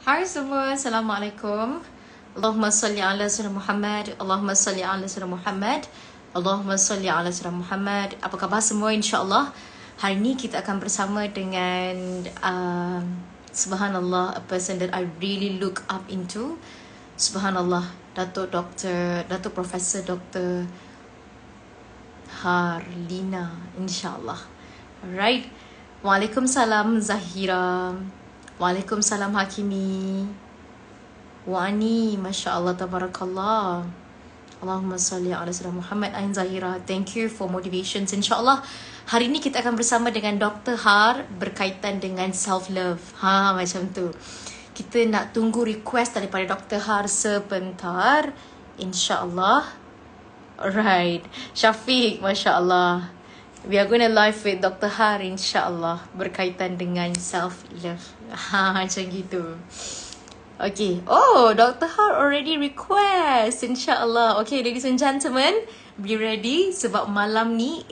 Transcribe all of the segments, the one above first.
Hai semua, Assalamualaikum. Allahumma salli ala Sayyidina Muhammad. Allahumma salli ala Sayyidina Muhammad. Allahumma salli ala Sayyidina Muhammad. Apa khabar semua, insyaAllah. Hari ini kita akan bersama dengan Subhanallah, a person that I really look up into. Subhanallah, Datuk Profesor Dr Harlina, insyaAllah. Alright. Waalaikumsalam Zahira. Waalaikumsalam Hakimi. Wani, Masya Allah, Tabarakallah. Allahumma salli ala Sayyidina Muhammad. Ain Zahira, thank you for motivations. InsyaAllah, hari ini kita akan bersama dengan Dr Har berkaitan dengan self-love. Macam tu. Kita nak tunggu request daripada Dr Har sebentar. InsyaAllah. Alright. Syafiq, Masya Allah. We are going to live with Dr Har, insyaAllah, berkaitan dengan self-love. Macam gitu. Okay. Oh, Dr Har already request, insyaAllah. Okay, ladies and gentlemen, be ready sebab malam ni,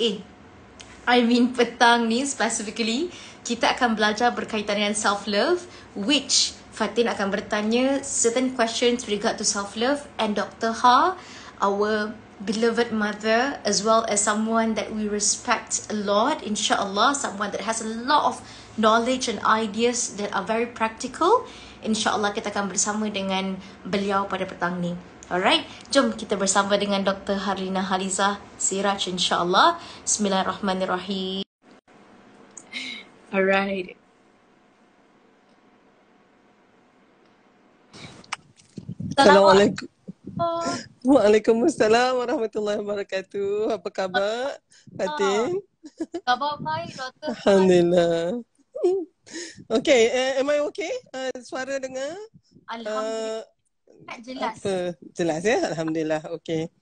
petang ni specifically, kita akan belajar berkaitan dengan self-love, which Fatin akan bertanya certain questions with regard to self-love, and Dr Har, our beloved mother, as well as someone that we respect a lot, insyaAllah, someone that has a lot of knowledge and ideas that are very practical. InsyaAllah kita akan bersama dengan beliau pada petang ni. Alright, jom kita bersama dengan Dr Harlina, Halizah, Siraj, insyaAllah. Bismillahirrahmanirrahim. Alright. Assalamualaikum. Waalaikumsalam warahmatullahi wabarakatuh. Apa khabar, Fatin? Khabar baik, Dr. Alhamdulillah. Okay, am I okay? Suara dengar? Alhamdulillah. Jelas. Jelas ya? Alhamdulillah. Okay.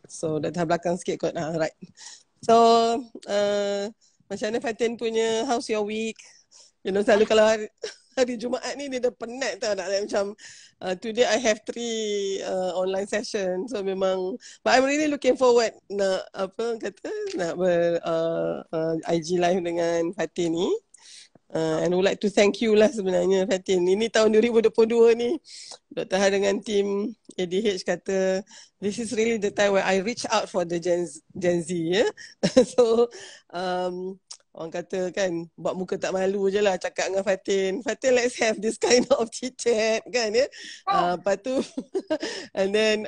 So, dah belakang sikit kot. Right. So, macam mana Fatin punya, how's your week? You know, selalu kalau hari Jumaat ni dia dah penat tau nak macam today I have 3 online session, so memang, but I'm really looking forward nak IG live dengan Fatin ni, and would like to thank you lah sebenarnya Fatin. Ini tahun 2022 ni Dr Har dengan team ADH kata this is really the time where I reach out for the Gen Z ya. So orang kata kan, buat muka tak malu je lah cakap dengan Fatin. Fatin, let's have this kind of chit-chat kan ya. Lepas tu, and then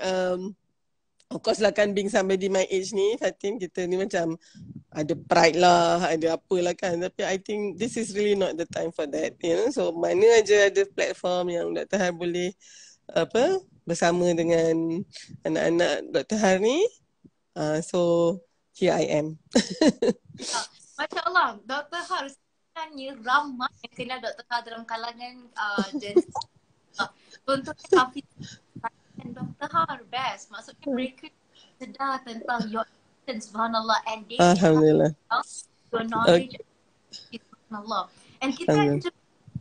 of course lah kan, being somebody my age ni, Fatin, kita ni macam ada pride lah, ada apalah kan. Tapi I think this is really not the time for that, you know. So mana aja ada platform yang Dr Har boleh bersama dengan anak-anak Dr Har ni, so here I am. Masya Allah, Dr Har sebenarnya ramai yang kenal Dr Har dalam kalangan Gen Z. Untuk Hafiz dan Dr Har best. Maksudnya mereka sedar tentang your existence, subhanallah, and they Alhamdulillah. Your knowledge, subhanallah. And kita juga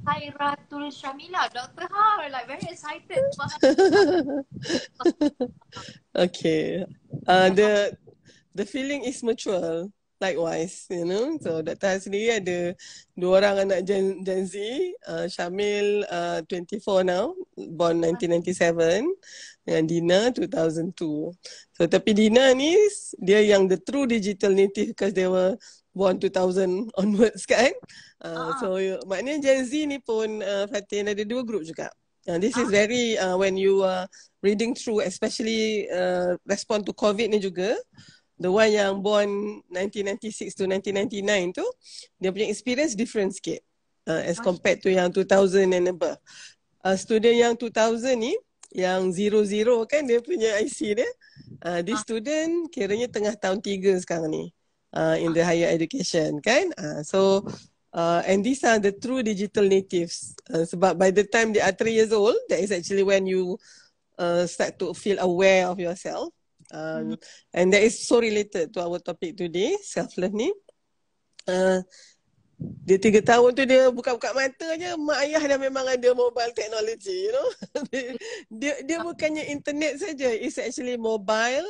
Khairatul Syamila, Dr Har, like very excited. Okay. The feeling is mutual. Likewise, you know. So Dr Har sendiri ada 2 orang anak Gen Z, Syamil 24 now, born 1997, dengan Dina 2002. So tapi Dina ni dia yang the true digital native because they were born 2000 onwards kan. So maknanya Gen Z ni pun Fatin ada 2 group juga. This is very when you are reading through, especially respond to COVID ni juga. The one yang born 1996 to 1999 tu, dia punya experience different sikit as compared to yang 2000 and above. Student yang 2000 ni, yang 00 kan dia punya IC dia. This student kiranya tengah tahun 3 sekarang ni in the higher education kan. So, and these are the true digital natives. Sebab by the time they are 3 years old, that is actually when you start to feel aware of yourself. And that is so related to our topic today, self-love ni. Dia 3 tahun tu dia buka-buka mata je, mak ayah dah memang ada mobile technology, you know. dia bukannya internet saja, it's actually mobile,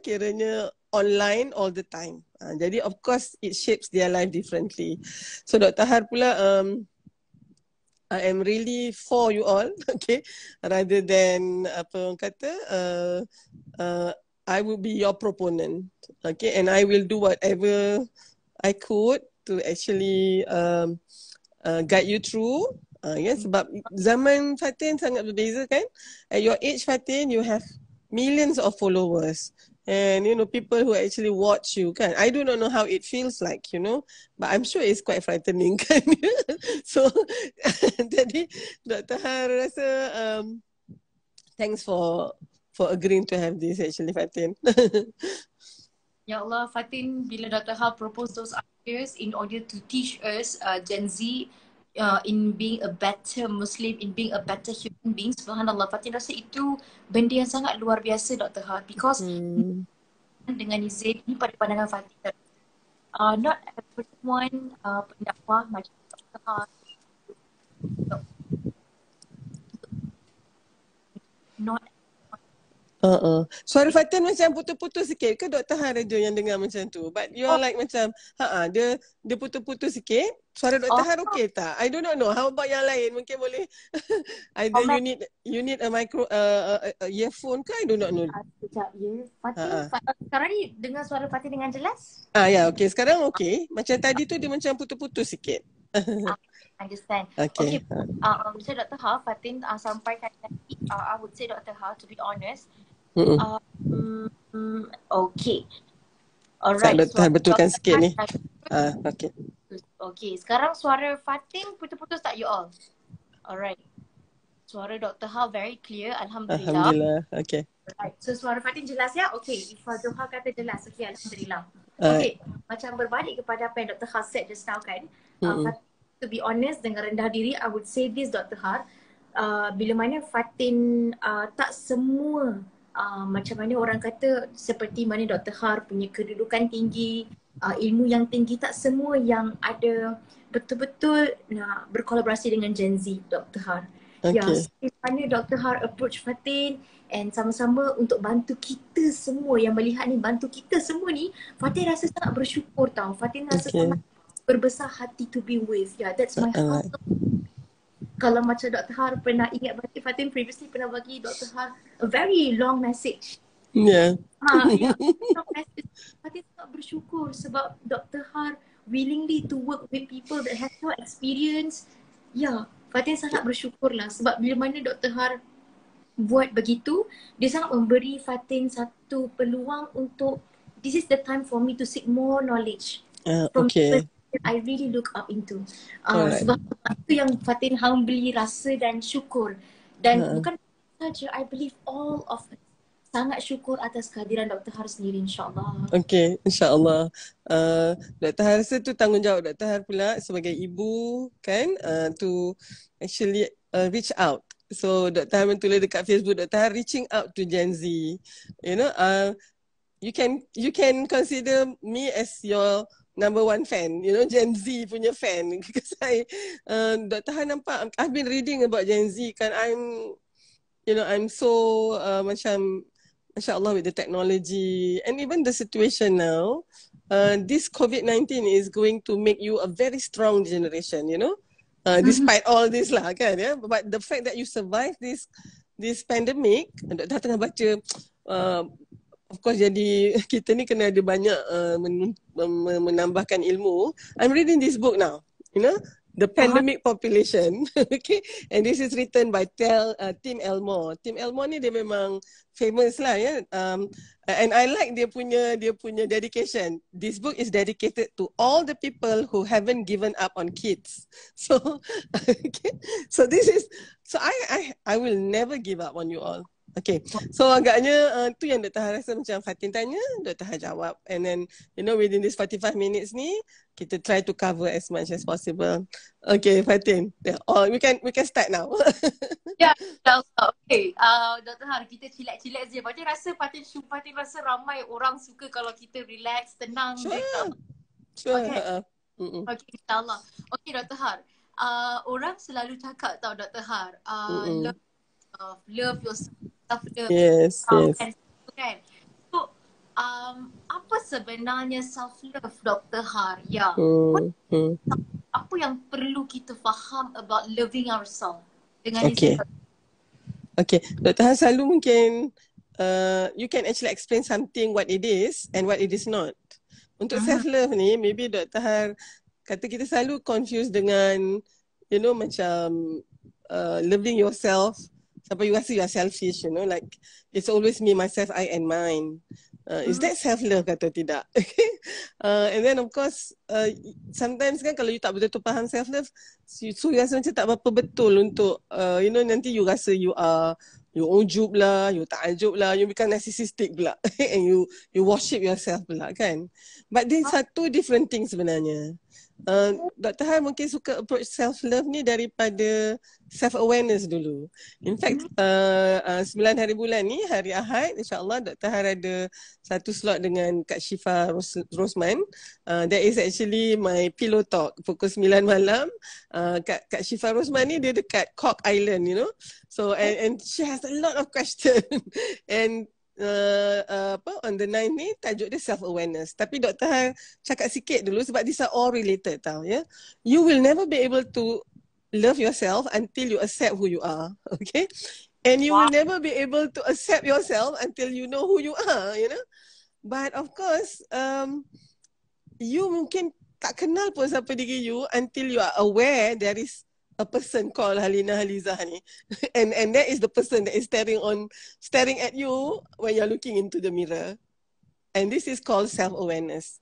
kiranya online all the time. Jadi of course it shapes their life differently. So Dr Har pula I am really for you all, okay, rather than apa orang kata, I will be your proponent, okay, and I will do whatever I could to actually guide you through. Sebab zaman Fatin sangat berbeza kan. At your age Fatin, you have millions of followers. And you know, people who actually watch you kan. I do not know how it feels like, you know. But I'm sure it's quite frightening kan. So, jadi Dr. Har rasa thanks for agreeing to have this actually Fatin. Ya Allah, Fatin, bila Dr. Har propose those ideas in order to teach us Gen Z in being a better Muslim, in being a better human being, subhanallah, Fatin rasa itu benda yang sangat luar biasa Dr. Har, because dengan izin ni pada pandangan Fatin, not everyone pendakwah macam Dr. Har, not Suara Fatin macam putus-putus sikit ke Dr. Har je yang dengar macam tu? But you're like macam dia putus-putus sikit. Suara Dr. Har okay tak? I do not know. How about yang lain? Mungkin boleh either you need a micro earphone ke? I do not know. Sekejap ya. Fatin, sekarang ni dengar suara Fatin dengan jelas? Ya, okay. Sekarang okay. Macam tadi tu dia macam putus-putus sikit. Understand. Okay. So Dr. Har, Fatin sampaikan tadi, I would say Dr. Har, to be honest, okay. Alright. Dr. Har betulkan sikit ni. Okay. Okay, sekarang suara Fatin putus-putus tak you all? Alright. Suara Dr. Har very clear, Alhamdulillah. Alhamdulillah, okay. Alright, so suara Fatin jelas ya? Okay, if Dr. Har kata jelas, okay, Alhamdulillah. Okay, macam berbalik kepada apa yang Dr. Har said just now kan. Fatin, to be honest, dengan rendah diri, I would say this Dr. Har, bila mana Fatin tak semua macam mana orang kata seperti mana Dr. Har punya kedudukan tinggi, ilmu yang tinggi, tak semua yang ada betul-betul nak berkolaborasi dengan Gen Z, Dr. Har. Okay. Ya, mana Dr. Har approach Fatin and sama-sama untuk bantu kita semua yang melihat ni, bantu kita semua ni, Fatin rasa sangat bersyukur tau. Fatin rasa sangat berbesar hati to be with. Yeah, that's my heart. Kalau macam Dr. Har pernah ingat bagi Fatin previously pernah bagi Dr. Har a very long message. Yeah. Long message. Fatin sangat bersyukur sebab Dr. Har willingly to work with people that have no experience. Yeah, Fatin sangat bersyukur lah sebab bila mana Dr. Har buat begitu, dia sangat memberi Fatin satu peluang untuk this is the time for me to seek more knowledge from people that I really look up into. Sebab itu yang Fatin humbly rasa dan syukur. Dan bukan saja, I believe all of us sangat syukur atas kehadiran Dr. Har sendiri, insyaAllah. Okay, insyaAllah. Dr. Har rasa tu tanggungjawab Dr. Har pula sebagai ibu kan, to actually reach out. So Dr. Har menulis dekat Facebook, Dr. Har reaching out to Gen Z. You know, you can consider me as your number one fan, you know, Gen Z punya fan. Because Dr. Har nampak, I've been reading about Gen Z kan, I'm so macam Masya Allah with the technology and even the situation now, this COVID-19 is going to make you a very strong generation, you know, despite all this lah kan, yeah? But the fact that you survive this pandemic, Dr. tengah baca, of course jadi kita ni kena ada banyak menambahkan ilmu. I'm reading this book now, you know, The Pandemic Population. Okay, and this is written by Tim Elmore. Tim Elmore ni dia memang famous lah ya. And I like dia punya dedication. This book is dedicated to all the people who haven't given up on kids. So okay. So I will never give up on you all. Okay, so agaknya tu yang Dr. Har rasa macam Fatin tanya, Dr. Har jawab. And then, you know, within this 45 minutes ni, kita try to cover as much as possible. Okay, Fatin. Yeah. We can start now. Ya, okay. Dr. Har, kita chillax je. Fatin rasa ramai orang suka kalau kita relax, tenang. Sure. Okay, insyaAllah. Okay, Dr. Har. Orang selalu cakap tau, Dr. Har. Love yourself. Yes. Kan? So, apa sebenarnya self-love, Dr. Har? Ya. Apa apa yang perlu kita faham about loving ourselves dengan ni Okay. Okay, Dr. Har selalu mungkin you can actually explain something what it is and what it is not. Untuk self-love ni, maybe Dr. Har kata kita selalu confuse dengan, you know, macam loving yourself sampai you rasa you are selfish, you know, like it's always me, myself, I and mine. Is that self-love atau tidak? And then of course, sometimes kan kalau you tak betul-betul faham self-love, so you rasa macam tak berapa betul untuk, you know, nanti you rasa you are, you ujub lah, you ta'ajub lah, you become narcissistic pula. And you worship yourself pula kan. But these are two different things sebenarnya. Dr. Har mungkin suka approach self-love ni daripada self-awareness dulu. In fact, 9 hari bulan ni, hari Ahad, insyaAllah Dr. Har ada satu slot dengan Kak Syifa Rosman. That is actually my pillow talk, pukul 9 malam. Kak Syifa Rosman ni dia dekat Cork Island, you know. So, and she has a lot of questions. And on the 9th ni tajuk dia self-awareness. Tapi Dr. Har cakap sikit dulu sebab these are all related tau ya. You will never be able to love yourself until you accept who you are. Okay. And you will never be able to accept yourself until you know who you are, you know. But of course, you mungkin tak kenal pun siapa diri you until you are aware there is a person called Halizah ni. And that is the person that is staring at you when you're looking into the mirror. And this is called self-awareness.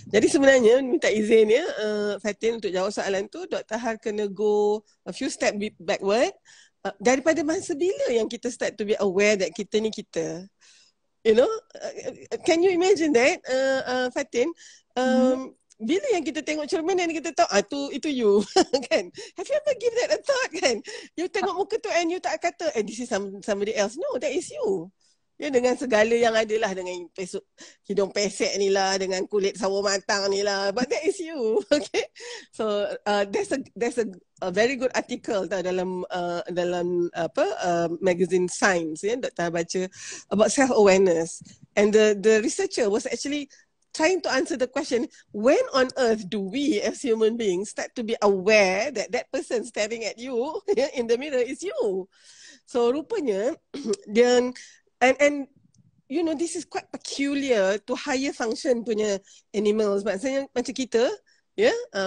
Jadi sebenarnya minta izin ya Fatin untuk jawab soalan tu, Dr. Har kena go a few step backward. Daripada masa bila yang kita start to be aware that kita ni kita? You know, can you imagine that Fatin? Bila yang kita tengok cermin dan kita tahu itu you kan, have you ever give that a thought kan, you tengok muka tu and you tak kata this is somebody else. No, that is you ya, dengan segala yang ada lah, dengan hidung pesek ni lah, dengan kulit sawo matang ni lah, but that is you. Okay, so there's a very good article tau dalam magazine Science ya, Dr. baca about self-awareness, and the researcher was actually trying to answer the question, when on earth do we as human beings start to be aware that that person staring at you in the mirror is you? So rupanya, and you know, this is quite peculiar to higher function punya animals. Maksudnya macam kita,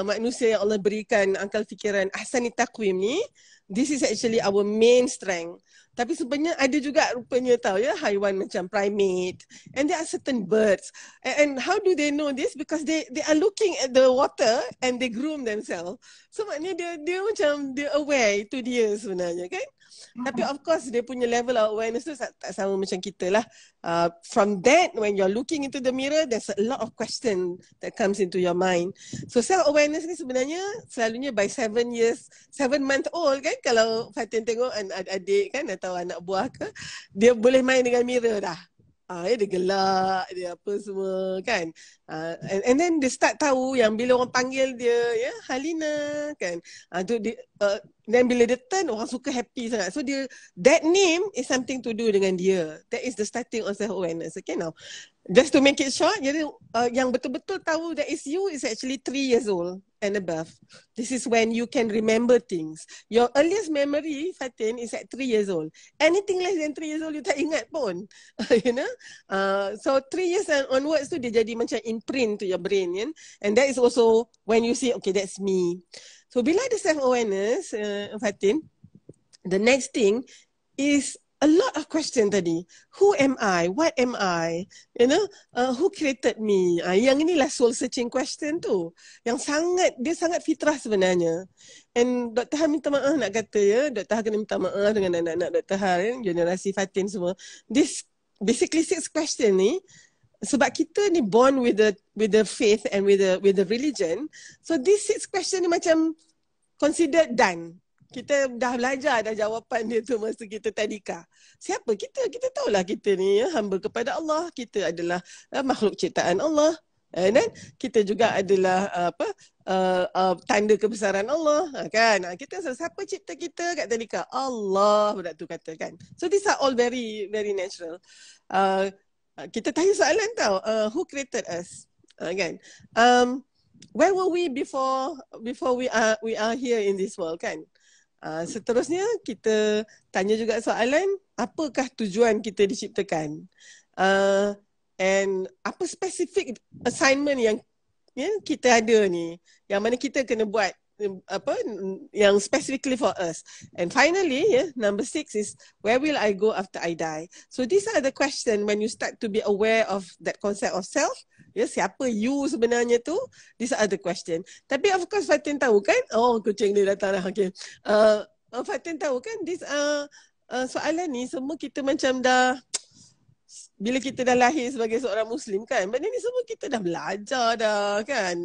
manusia yang Allah berikan akal fikiran ahsani taqwim ni, this is actually our main strength. Tapi sebenarnya ada juga rupanya tahu ya, haiwan macam primate, and there are certain birds. And how do they know this? Because they are looking at the water and they groom themselves. So maknanya dia macam dia aware itu dia sebenarnya kan. Tapi of course dia punya level of awareness tu tak sama macam kita lah. From that, when you're looking into the mirror, there's a lot of question that comes into your mind. So self-awareness ni sebenarnya selalunya by 7 month old kan, kalau Fatin tengok adik kan atau anak buah ke, dia boleh main dengan mirror dah. Dia gelak, dia apa semua kan. And then dia start tahu yang bila orang panggil dia ya Harlina kan. Dan bila dia turn, orang suka happy sangat. So dia, that name is something to do dengan dia. That is the starting of self-awareness. Okay, now just to make it short, jadi yang betul-betul tahu that is you is actually 3 years old and above. This is when you can remember things. Your earliest memory, Fatin, is at 3 years old. Anything less than 3 years old, you tak ingat pun. You know? So 3 years onwards tu dia jadi macam imprint to your brain. Yeah? And that is also when you see, okay, that's me. So bila ada self-awareness, Fatin, the next thing is a lot of question tadi. Who am I? What am I? You know, who created me? Yang inilah soul searching question tu. Yang dia sangat fitrah sebenarnya. And Dr. Har minta maaf nak kata ya, Dr. Har kena minta maaf dengan anak-anak Dr. Har, generasi Fatin semua. This basically 6 question ni, sebab kita ni born with the faith and with the religion, so this 6 question ni macam considered done. Kita dah belajar dah jawapan dia tu masa kita tadika. Siapa kita? Kita tahulah kita ni ya, hamba kepada Allah. Kita adalah makhluk ciptaan Allah. Dan kita juga adalah tanda kebesaran Allah kan. Kita siapa cipta kita kat tadika? Allah, budak tu kata kan. So these are all very very natural. Kita tanya soalan tau, who created us? Kan? where were we before we are here in this world kan? Seterusnya kita tanya juga soalan, apakah tujuan kita diciptakan? And apa spesifik assignment yang kita ada ni, yang mana kita kena buat yang specifically for us. And finally, number 6 is, where will I go after I die? So these are the questions when you start to be aware of that concept of self. Siapa you sebenarnya tu? These are the question. Tapi of course Fatin tahu kan? Oh, kucing dia datang dah. Okay. Fatin tahu kan, these soalan ni semua kita macam dah, bila kita dah lahir sebagai seorang Muslim kan, benda ni semua kita dah belajar dah kan.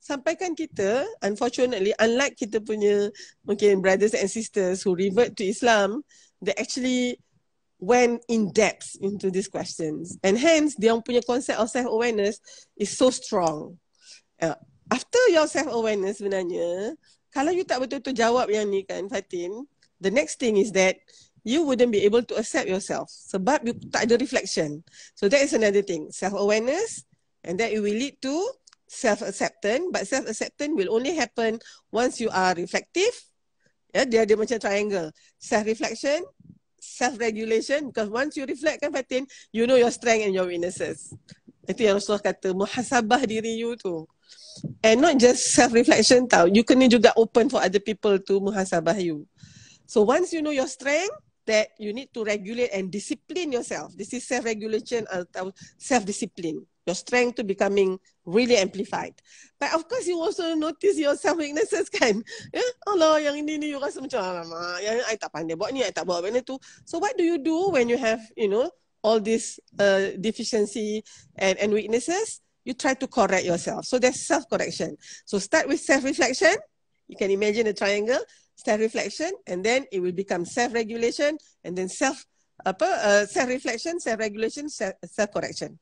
Sampai kan kita, unfortunately, unlike kita punya mungkin brothers and sisters who revert to Islam, they actually went in depth into these questions. And hence, dia punya concept of self-awareness is so strong. After your self-awareness sebenarnya, kalau you tak betul-betul jawab yang ni kan, Fatin, the next thing is that you wouldn't be able to accept yourself sebab you tak ada reflection. So that is another thing. Self-awareness, and that it will lead to self-acceptance, but self-acceptance will only happen once you are reflective. Dia ada macam triangle. Self-reflection, self-regulation, because once you reflect kan Fatin, you know your strength and your weaknesses. Itu yang Rasulullah kata, muhasabah diri you tu. And not just self-reflection tau, you kena juga open for other people to muhasabah you. So once you know your strength, that you need to regulate and discipline yourself. This is self-regulation atau self-discipline. Your strength to becoming really amplified. But of course you also notice your self-weaknesses kan. Allah, yang ini ni you rasa macam, alamak, yang I tak pandai buat ni, I tak buat benda tu. So what do you do when you have, all this deficiency and weaknesses? You try to correct yourself. So there's self-correction. So start with self-reflection. You can imagine a triangle. Self-reflection, and then it will become self-regulation, and then self-reflection, self-regulation, self-correction.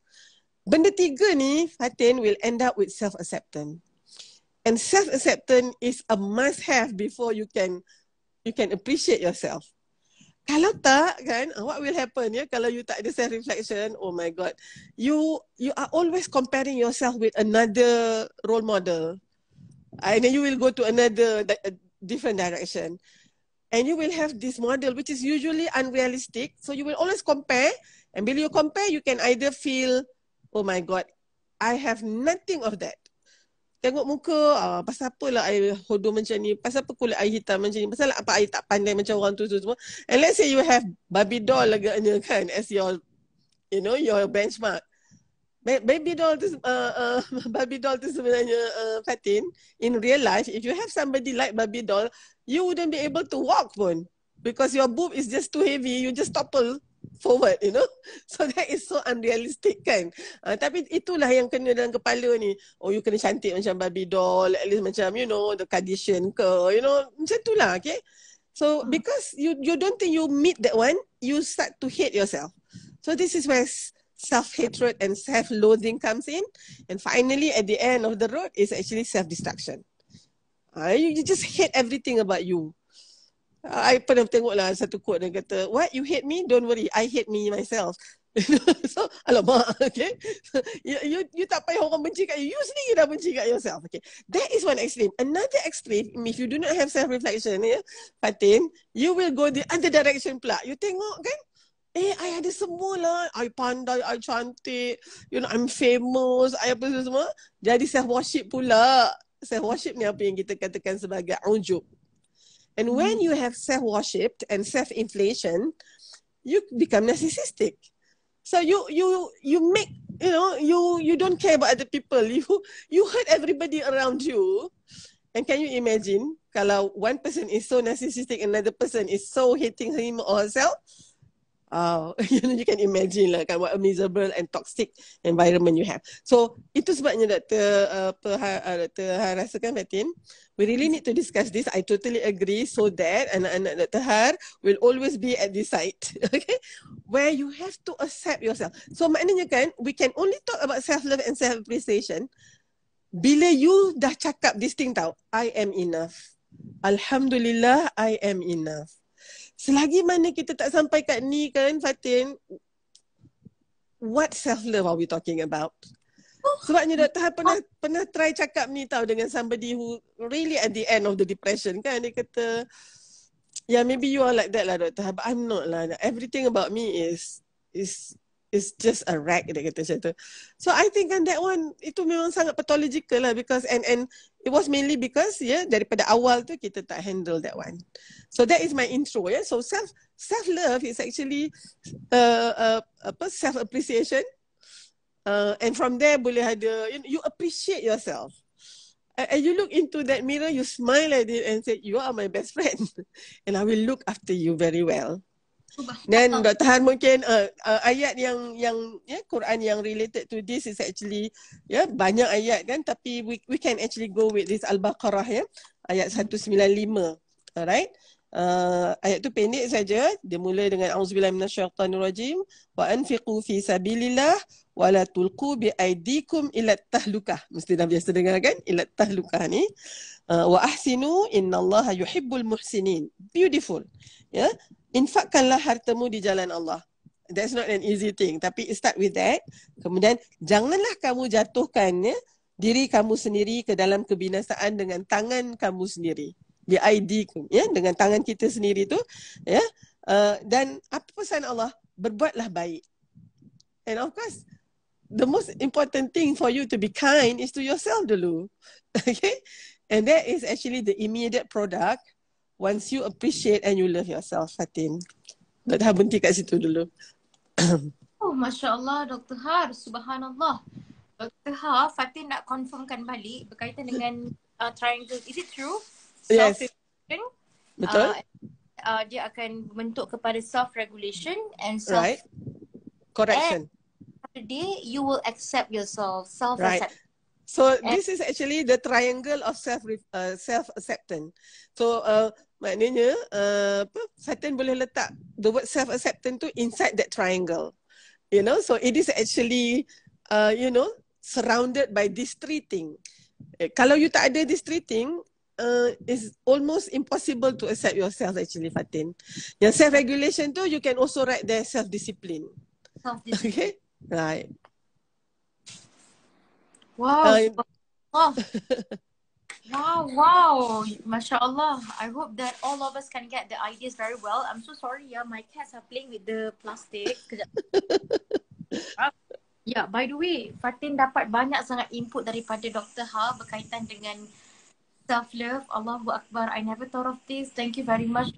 Benda tiga ni, Fatin, will end up with self-acceptance. And self-acceptance is a must-have before you can appreciate yourself. Kalau tak, kan, what will happen kalau you tak ada self-reflection? Oh my God, you are always comparing yourself with another role model, and then you will go to another different direction, and you will have this model which is usually unrealistic. So you will always compare, and when you compare, you can either feel, oh my God, I have nothing of that. Tengok muka, pasal apa lah I hodoh macam ni, pasal apa kulit I hitam macam ni, pasal apa I tak pandai macam orang tu semua. And let's say you have Barbie doll agaknya kan as your your benchmark. Barbie doll tu sebenarnya Fatin, in real life, if you have somebody like Barbie doll, you wouldn't be able to walk pun, because your boob is just too heavy, you just topple forward, So that is so unrealistic kan. Tapi itulah yang kena dalam kepala ni. Oh, you kena cantik macam Barbie doll, at least macam the Kardashian ke, macam tu lah, okay. So because you don't think you meet that one, you start to hate yourself. So this is where self-hatred and self-loathing comes in. And finally, at the end of the road, is actually self-destruction. You just hate everything about you. I pernah tengok lah satu quote yang kata, what, you hate me? Don't worry, I hate me myself. So, alamak, okay. You tak payah orang benci kat you sendiri dah benci kat yourself. Okay, that is one extreme. Another extreme, if you do not have self-reflection, Fatin, you will go the other direction pula. You tengok kan, I ada semua lah. I pandai, I cantik, I'm famous, I apa semua. Jadi self-worship pula. Self-worship ni apa yang kita katakan sebagai unjuk. And when you have self-worship and self-inflation, you become narcissistic. So you make, you don't care about other people. You hurt everybody around you. And can you imagine kalau one person is so narcissistic, another person is so hating him or herself? You can imagine lah kan, what a miserable and toxic environment you have. So itu sebabnya Dr. Har rasakan, Fatin, we really need to discuss this. I totally agree, so that anak-anak Dr. Har will always be at this side, okay, where you have to accept yourself. So maknanya kan, we can only talk about self-love and self-appreciation bila you dah cakap this thing tau, I am enough. Alhamdulillah, I am enough. Selagi mana kita tak sampai kat ni kan, Fatin, what self-love are we talking about? Sebabnya Dr. Har pernah try cakap ni tau dengan somebody who really at the end of the depression kan. Dia kata, yeah, maybe you are like that lah Dr. Har, but I'm not lah. Everything about me is just a wreck, dia kata macam tu. So I think kan that one, itu memang sangat pathological lah because and it was mainly because daripada awal tu kita tak handle that one. So that is my intro So self-love is actually self appreciation. And from there boleh ada you appreciate yourself. And you look into that mirror, you smile at it and say, you are my best friend. And I will look after you very well. Dan Dr. Har mungkin ayat yang Quran yang related to this is actually banyak ayat kan, tapi we can actually go with this Al-Baqarah ayat 195. Alright. Ayat tu pendek saja. Dia mula dengan auzubillahi minasyaitanirrajim wa anfiqu fi sabilillah wa la tulqu bi aidikum ila tahlukah. Mesti dah biasa dengar kan ila tahlukah ni. Wa ahsinu innallaha yuhibbul muhsinin. Beautiful. Infakkanlah hartamu di jalan Allah. That's not an easy thing, tapi start with that. Kemudian janganlah kamu jatuhkan diri kamu sendiri ke dalam kebinasaan dengan tangan kamu sendiri. Bi aidikum, dengan tangan kita sendiri tu, dan apa pesan Allah? Berbuatlah baik. And of course, the most important thing for you to be kind is to yourself dulu. Okay? And that is actually the immediate product once you appreciate and you love yourself, Fatin. Dr. Har berhenti kat situ dulu. Oh, Masya Allah, Dr. Har. Subhanallah. Dr. Har, Fatin nak confirmkan balik berkaitan dengan triangle. Is it true? Yes. Betul. Dia akan bentuk kepada self-regulation and right. Correction. And day you will accept yourself, self-accept. Right. So this is actually the triangle of self-acceptance. So maknanya Fatin boleh letak the word self-acceptance tu inside that triangle. So it is actually surrounded by these three things. Kalau you tak ada these three things, it's almost impossible to accept yourself actually, Fatin. Yang self-regulation tu, you can also write there self-discipline. Self-discipline. Okay? Right. Wow. Wow. Masya Allah. I hope that all of us can get the ideas very well. I'm so sorry my cats are playing with the plastic. Kejap. By the way, Fatin dapat banyak sangat input daripada Dr. Har berkaitan dengan self-love. Allahu Akbar. I never thought of this. Thank you very much.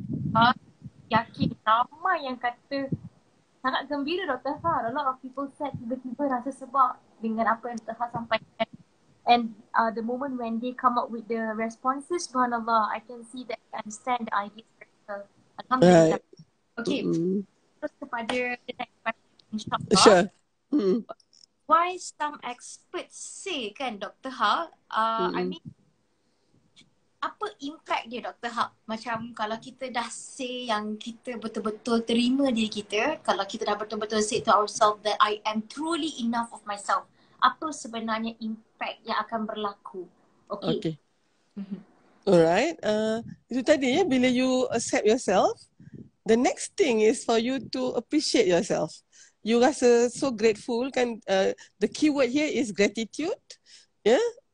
Yakin ramai yang kata sangat gembira Dr. Har. A lot of people said tiba-tiba rasa sebab dengan apa yang Dr. Har sampaikan. And the moment when they come up with the responses, subhanallah, I can see that I understand the ideas very well. Alhamdulillah. Right. Okay. Terus kepada the next question, insyaAllah. Sure. Why some experts say kan Dr. Har, I mean, apa impact dia Dr. Har? Macam kalau kita dah say yang kita betul-betul terima diri kita, kalau kita dah betul-betul say to ourselves that I am truly enough of myself, apa sebenarnya impact yang akan berlaku? Okay. Alright. Itu tadi bila you accept yourself, the next thing is for you to appreciate yourself. You rasa so grateful kan. The keyword here is gratitude,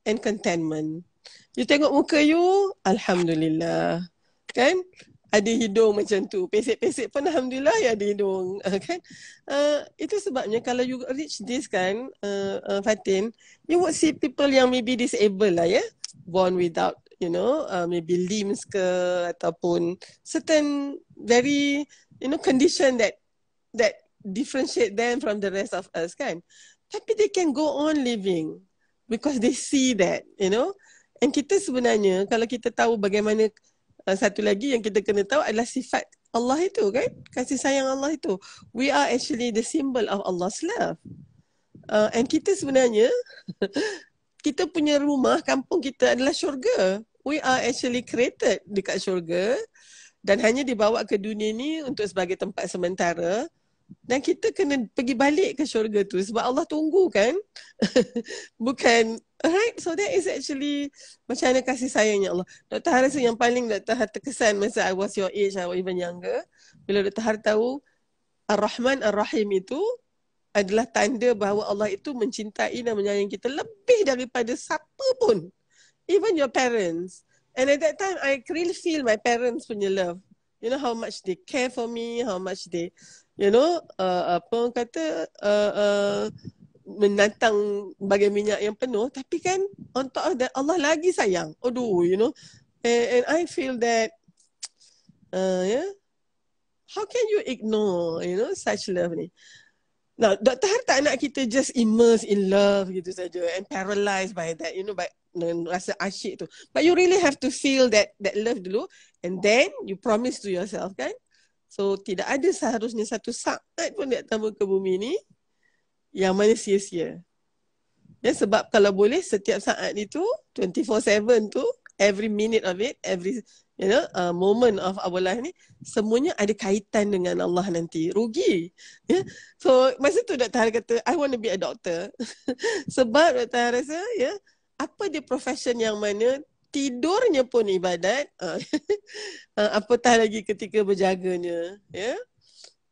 and contentment. You tengok muka you, Alhamdulillah. Kan? Ada hidung macam tu. Pesek-pesek pun Alhamdulillah ada hidung. Kan? Itu sebabnya kalau you reach this kan, Fatin, you would see people yang maybe disabled lah born without, maybe limbs ke ataupun certain very, condition that differentiate them from the rest of us kan. Tapi they can go on living because they see that, And kita sebenarnya kalau kita tahu bagaimana satu lagi yang kita kena tahu adalah sifat Allah itu kan, kasih sayang Allah itu. We are actually the symbol of Allah's love. And kita sebenarnya kita punya rumah kampung kita adalah syurga. We are actually created dekat syurga dan hanya dibawa ke dunia ni untuk sebagai tempat sementara. Dan kita kena pergi balik ke syurga tu sebab Allah tunggu kan. Bukan, alright, so that is actually macam mana kasih sayangnya Allah. Dr. Har rasa yang paling Dr. Har terkesan masa I was your age, I was even younger, bila Dr. Har tahu Ar-Rahman Ar-Rahim itu adalah tanda bahawa Allah itu mencintai dan menyayangi kita lebih daripada siapa pun. Even your parents. And at that time, I really feel my parents punya love. You know how much they care for me, how much they, apa orang kata, menatang bagai minyak yang penuh. Tapi kan, on top of that, Allah lagi sayang. Aduh, And I feel that, how can you ignore, such love ni? Now, Dr. Har tak nak kita just immerse in love gitu saja and paralyzed by that, by rasa asyik tu. But you really have to feel that love dulu, and then you promise to yourself, kan? So, tidak ada seharusnya satu saat pun datang ke bumi ni yang mana sia-sia. Ya, sebab kalau boleh setiap saat itu 24/7 tu, every minute of it, every moment of our life ni, semuanya ada kaitan dengan Allah nanti. Rugi. Yeah? So, masa tu Dr. Har kata, I want to be a doctor. Sebab Dr. Har rasa, apa dia profession yang mana tidurnya pun ibadat, apatah lagi ketika berjaganya.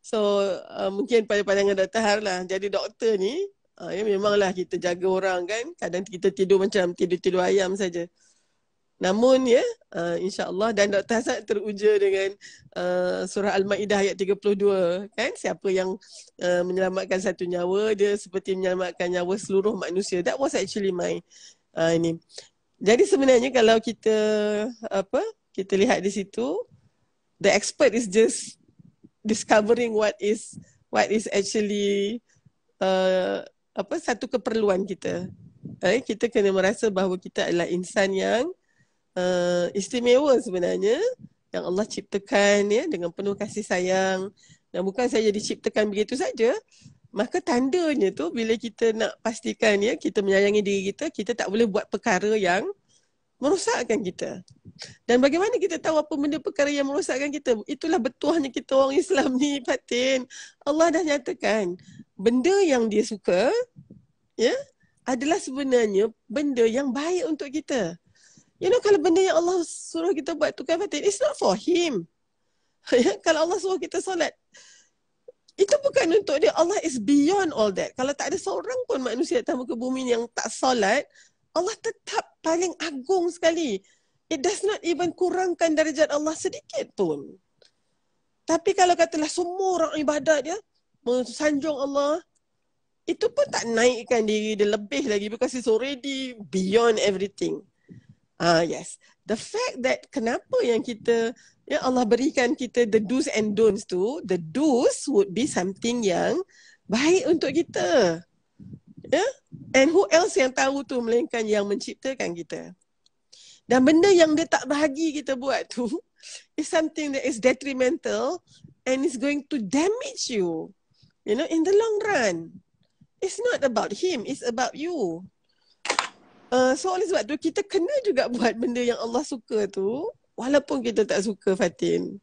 So, mungkin pada pandangan Dr. Har lah, jadi doktor ni, memanglah kita jaga orang kan, kadang kita tidur macam tidur-tidur ayam saja. Namun insya-Allah, dan Dr. Hasan teruja dengan surah Al-Maidah ayat 32, kan, siapa yang menyelamatkan satu nyawa, dia seperti menyelamatkan nyawa seluruh manusia. That was actually my ini. Jadi sebenarnya kalau kita lihat di situ, the expert is just discovering what is actually satu keperluan kita. Kita kena merasa bahawa kita adalah insan yang istimewa sebenarnya, yang Allah ciptakan dengan penuh kasih sayang, dan bukan saja diciptakan begitu saja, maka tandanya tu bila kita nak pastikan kita menyayangi diri kita, kita tak boleh buat perkara yang merosakkan kita. Dan bagaimana kita tahu apa benda perkara yang merosakkan kita? Itulah betuahnya kita orang Islam ni, Fatin. Allah dah nyatakan benda yang dia suka adalah sebenarnya benda yang baik untuk kita. Kalau benda yang Allah suruh kita buat tu kan, Fatin, it's not for him. Kalau Allah suruh kita solat, itu bukan untuk dia. Allah is beyond all that. Kalau tak ada seorang pun manusia atas muka bumi yang tak solat, Allah tetap paling agung sekali. It does not even kurangkan darjat Allah sedikit pun. Tapi kalau katalah semua orang ibadat mensanjung Allah, itu pun tak naikkan diri dia lebih lagi, because it's already beyond everything. Yes. The fact that kenapa yang kita, Allah berikan kita the do's and don'ts tu, the do's would be something yang baik untuk kita. And who else yang tahu tu melainkan yang menciptakan kita. Dan benda yang dia tak bahagi kita buat tu is something that is detrimental and is going to damage you, in the long run. It's not about him, it's about you. So oleh sebab tu kita kena juga buat benda yang Allah suka tu, walaupun kita tak suka, Fatin.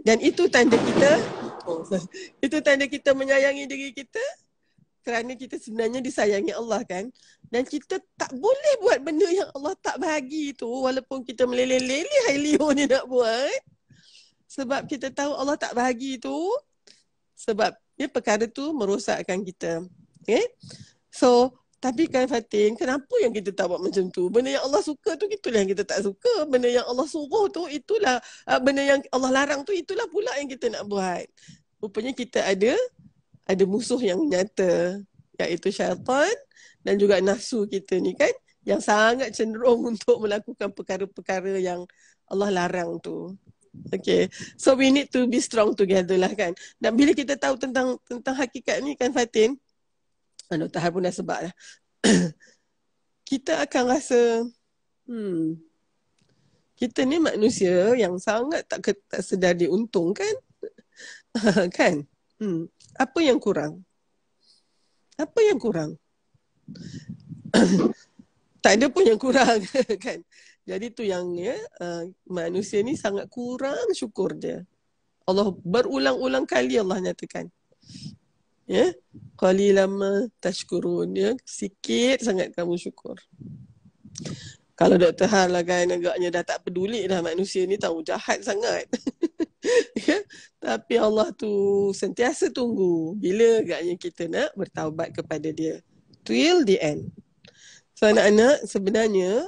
Dan itu tanda kita, itu tanda kita menyayangi diri kita, kerana kita sebenarnya disayangi Allah, kan. Dan kita tak boleh buat benda yang Allah tak bagi tu, walaupun kita meleleh-leleh Hailio ni nak buat, sebab kita tahu Allah tak bagi tu, sebab perkara tu merosakkan kita. So tapi kan, Fatin, kenapa yang kita tak buat macam tu? Benda yang Allah suka tu, itulah yang kita tak suka. Benda yang Allah suruh tu, itulah. Benda yang Allah larang tu, itulah pula yang kita nak buat. Rupanya kita ada musuh yang nyata, iaitu syaitan dan juga nafsu kita ni, kan, yang sangat cenderung untuk melakukan perkara-perkara yang Allah larang tu. Okay, so we need to be strong together lah, kan. Dan bila kita tahu tentang hakikat ni, kan, Fatin, Dr. Har pun dah sebab lah. Kita akan rasa kita ni manusia yang sangat tak sedar diuntung, kan? Kan? Apa yang kurang? Apa yang kurang? Tak ada pun yang kurang, kan? Jadi tu yang manusia ni sangat kurang syukur dia. Allah berulang-ulang kali Allah nyatakan. Qalilan ma tashkurun, sikit sangat kamu syukur. Kalau Dr. Har lah, kan, agaknya dah tak peduli dah manusia ni, tahu jahat sangat. Ya? Tapi Allah tu sentiasa tunggu bila agaknya kita nak bertaubat kepada dia. Till the end. So anak-anak, sebenarnya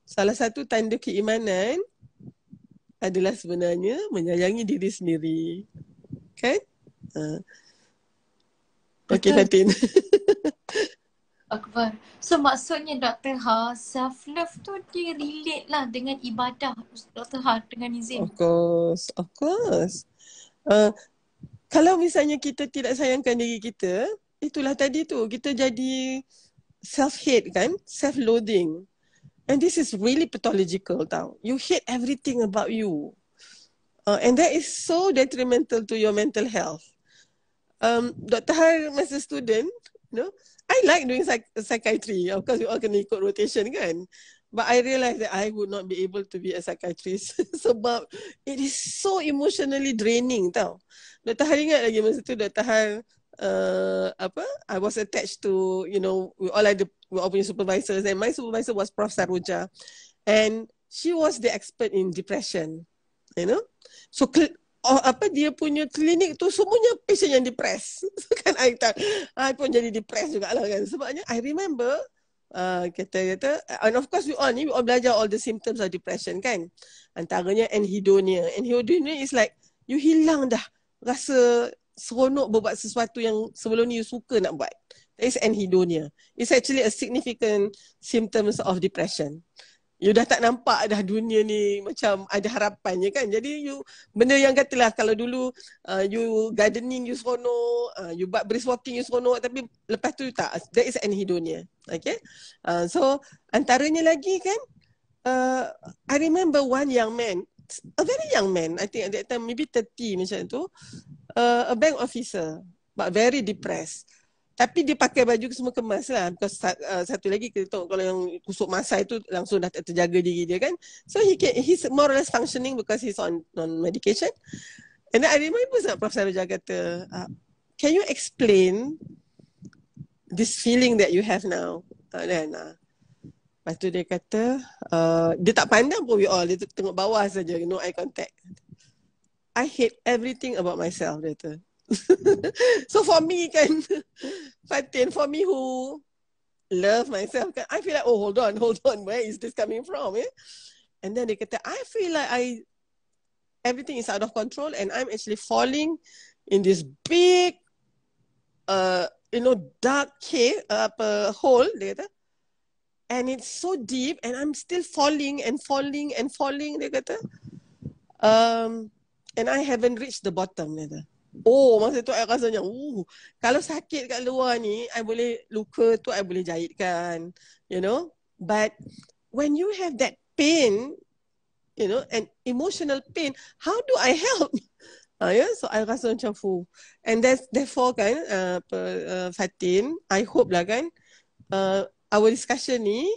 salah satu tanda keimanan adalah sebenarnya menyayangi diri sendiri. Kan? Okey Fatin. Akbar. So maksudnya Dr. Har, self-love tu dia relate lah dengan ibadah Dr. Har dengan izin. Of course. Kalau misalnya kita tidak sayangkan diri kita, itulah tadi tu, kita jadi self-hate kan, self-loathing. And this is really pathological tau. You hate everything about you. And that is so detrimental to your mental health. Dr. Har masa student, I like doing psychiatry. Of course, we all kena ikut rotation kan. But I realised that I would not be able to be a psychiatrist sebab it is so emotionally draining tau. Dr. Har ingat lagi masa tu Dr. Har I was attached to, we all punya supervisors, and my supervisor was Prof Saruja, and she was the expert in depression, so dia punya klinik tu semuanya patient yang depressed. So kan I pun jadi depressed jugalah kan, sebabnya I remember kata and of course we all belajar all the symptoms of depression kan, antaranya anhedonia is like you hilang dah rasa seronok berbuat sesuatu yang sebelum ni you suka nak buat. That is anhedonia. It's actually a significant symptoms of depression. You dah tak nampak dah dunia ni macam ada harapannya kan. Jadi you, benda yang katalah kalau dulu you gardening you seronok, you buat brisk walking you seronok, tapi lepas tu tak. That is anhedonia. Okay. So antaranya lagi kan, I remember one young man, a very young man, I think at that time maybe 30 macam tu, a bank officer but very depressed. Tapi dia pakai baju semua kemas lah. Because satu lagi kita tahu kalau yang kusuk masa itu langsung dah terjaga diri dia kan. So he's more or less functioning because he's on medication. And then I remember Prof Saruja kata, can you explain this feeling that you have now? Lepas tu dia kata, dia tak pandang pun we all. Dia tengok bawah saja, no eye contact. I hate everything about myself, dia kata. So for me kan, Fatin, for me who love myself kan, I feel like, oh hold on, where is this coming from? And then dia kata, I feel like everything is out of control and I'm actually falling in this big dark cave, hole, dia kata. And it's so deep and I'm still falling, dia kata. And I haven't reached the bottom, dia kata. Oh, masa tu I rasanya, kalau sakit kat luar ni, I boleh luka tu, I boleh jahitkan, But when you have that pain, and emotional pain, how do I help? So I rasa macam and therefore kan, Fatin, I hope lah kan, our discussion ni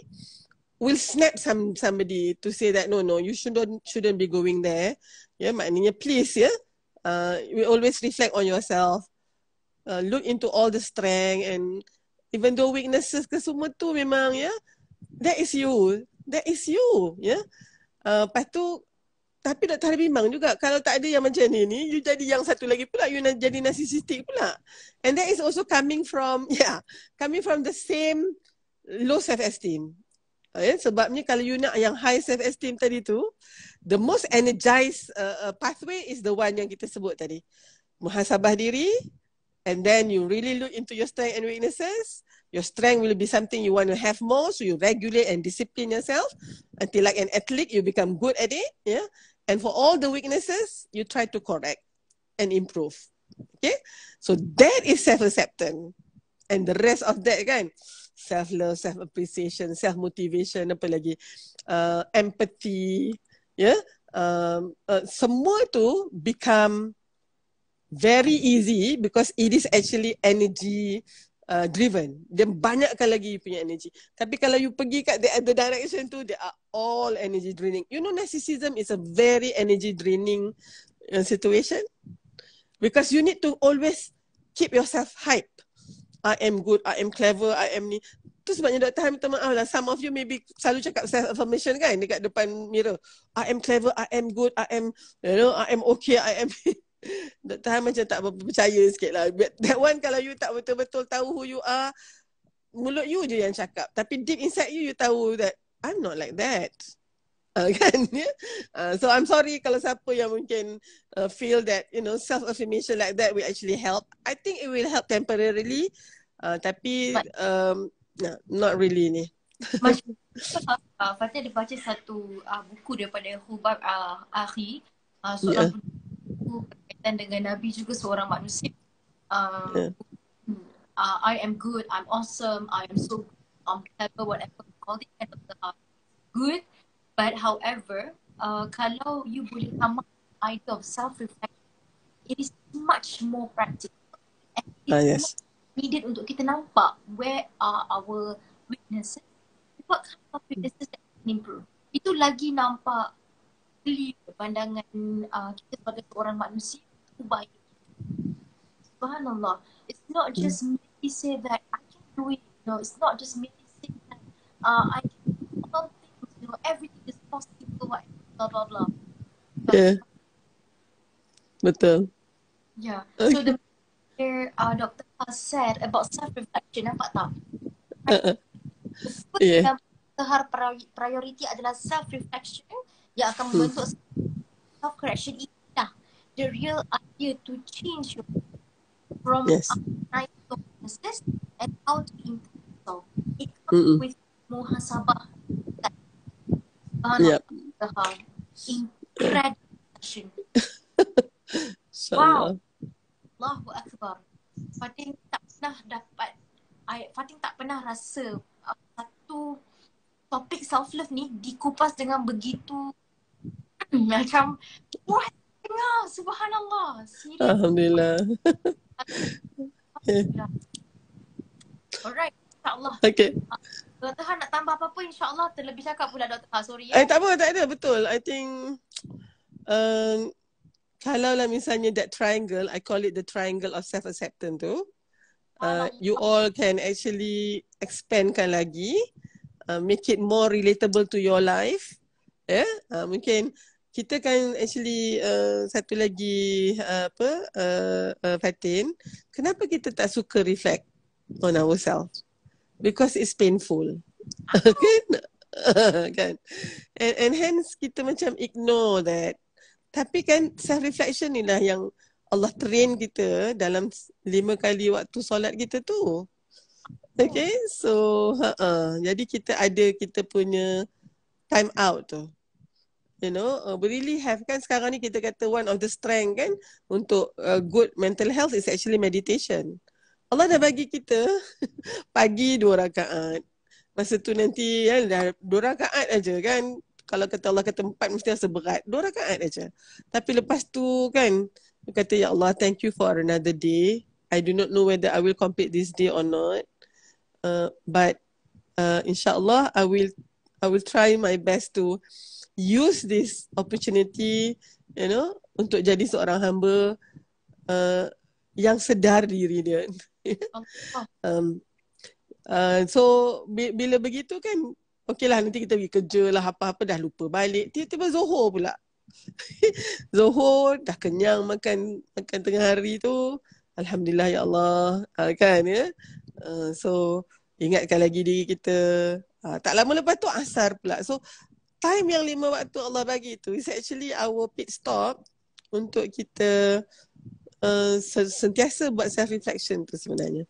will snap somebody to say that no, you shouldn't be going there. Maknanya please, you always reflect on yourself, look into all the strength, and even though weaknesses ke semua tu memang that is you, lepas tu tapi Dr. Har bimbang juga kalau tak ada yang macam ni you jadi yang satu lagi pula, you jadi narcissistic pula, and that is also coming from the same low self-esteem. Sebabnya kalau you nak yang high self-esteem tadi tu, the most energized pathway is the one yang kita sebut tadi. Muhasabah diri, and then you really look into your strength and weaknesses. Your strength will be something you want to have more, so you regulate and discipline yourself until like an athlete, you become good at it. And for all the weaknesses, you try to correct and improve. Okay? So that is self-acceptance. And the rest of that kan, self-love, self-appreciation, self-motivation, apa lagi, empathy, semua tu become very easy because it is actually energy driven. Dia banyakkan lagi you punya energy. Tapi kalau you pergi kat the other direction tu, they are all energy draining. Narcissism is a very energy draining situation because you need to always keep yourself hype. I am good, I am clever, I am ni. Tu sebabnya Dr. Har minta maaf lah. Some of you maybe selalu cakap self-affirmation kan dekat depan mirror. I am clever, I am good, I am, I am okay, I am... Dr. Har macam tak percaya sikit lah. That one kalau you tak betul-betul tahu who you are, mulut you je yang cakap. Tapi deep inside you, you tahu that I'm not like that. Kan? So I'm sorry kalau siapa yang mungkin feel that, self-affirmation like that will actually help. I think it will help temporarily. Tapi... not really ni. Fatin ada baca satu buku daripada Hubab seorang buku berkaitan dengan Nabi juga seorang manusia. I am good, I'm awesome, I am so good, I'm clever, whatever all the kind of the good. But however, kalau you boleh come up with the idea of self-reflection, it is much more practical. And it's Yes. needed untuk kita nampak where are our weaknesses, what kind of weaknesses that we can improve. Itu lagi nampak clear pandangan kita sebagai seorang manusia itu baik. Subhanallah. It's not just merely say that I can do it. It's not just merely say that I can do all things. Everything is possible. Blah blah blah. Yeah. Betul. Yeah. So the Dr. Har said about self-reflection, nampak tak? Yeah. Dr. Har priority adalah self-reflection yang akan membentuk self-correction. Itulah the real idea to change your from weaknesses and how to improve yourself. It comes with muhasabah. Yep. Dr. Har. Incredible. Wow. Allahu Akbar. Fatin tak pernah rasa satu topik self-love ni dikupas dengan begitu macam wah, subhanallah. Serius. Alhamdulillah. Alright, insyaAllah. Okay. Dr. Har nak tambah apa-apa, insyaAllah terlebih cakap pula Dr. Har, sorry ya. Tak ada, betul. I think kalau lah misalnya that triangle, I call it the triangle of self-acceptance tu, you all can actually expandkan lagi, make it more relatable to your life. Mungkin kita kan actually satu lagi Fatin, kenapa kita tak suka reflect on ourselves? Because it's painful. Kan? And hence kita macam ignore that. Tapi kan self-reflection ni lah yang Allah train kita dalam 5 kali waktu solat kita tu. Okay, so jadi kita punya time out tu. We really have, kan sekarang ni kita kata one of the strength kan untuk good mental health is actually meditation. Allah dah bagi kita pagi 2 rakaat. Masa tu nanti kan dah 2 rakaat aja kan. Kalau kata Allah kata 4 mesti rasa berat. 2 rakaat aja. Tapi lepas tu kan kata ya Allah, thank you for another day. I do not know whether I will complete this day or not. But insyaAllah I will try my best to use this opportunity, untuk jadi seorang hamba yang sedar diri dia. So bila begitu kan, okey lah, nanti kita pergi kerja lah, apa-apa dah lupa balik. Tiba-tiba Zohor pula. Zohor dah kenyang makan tengah hari tu. Alhamdulillah ya Allah. Kan ya. So ingatkan lagi diri kita. Tak lama lepas tu asar pula. So time yang 5 waktu Allah bagi tu is actually our pit stop untuk kita sentiasa buat self-reflection tu sebenarnya.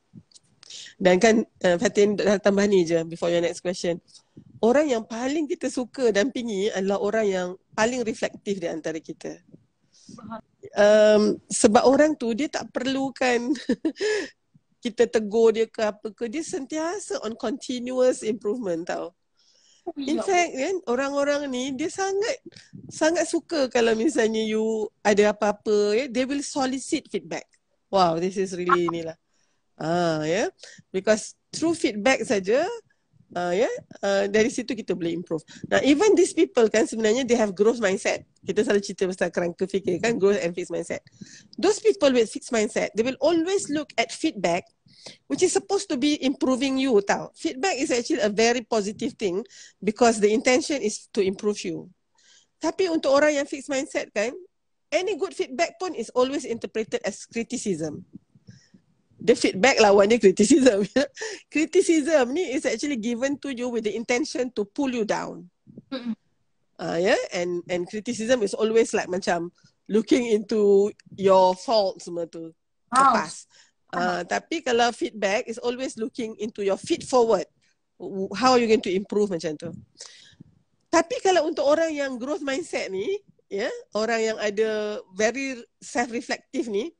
Dan kan Fatin dah tambah ni je before your next question. Orang yang paling kita suka dampingi adalah orang yang paling reflektif di antara kita. Sebab orang tu dia tak perlukan kita tegur dia ke apa ke, dia sentiasa on continuous improvement tau. In fact kan, orang-orang ni dia sangat suka kalau misalnya you ada apa-apa, they will solicit feedback. Wow, this is really inilah. Because through feedback saja, dari situ kita boleh improve. Now even these people kan sebenarnya they have growth mindset. Kita selalu cerita pasal kerangka fikir kan, growth and fixed mindset. Those people with fixed mindset, they will always look at feedback which is supposed to be improving you tau. Feedback is actually a very positive thing because the intention is to improve you. Tapi untuk orang yang fixed mindset kan, any good feedback pun is always interpreted as criticism. The feedback lawannya criticism. Criticism ni is actually given to you with the intention to pull you down. Yeah, and criticism is always like macam looking into your faults semua tu. Lepas. Tapi kalau feedback is always looking into your feet forward. How are you going to improve macam tu. Tapi kalau untuk orang yang growth mindset ni, orang yang ada very self-reflective ni,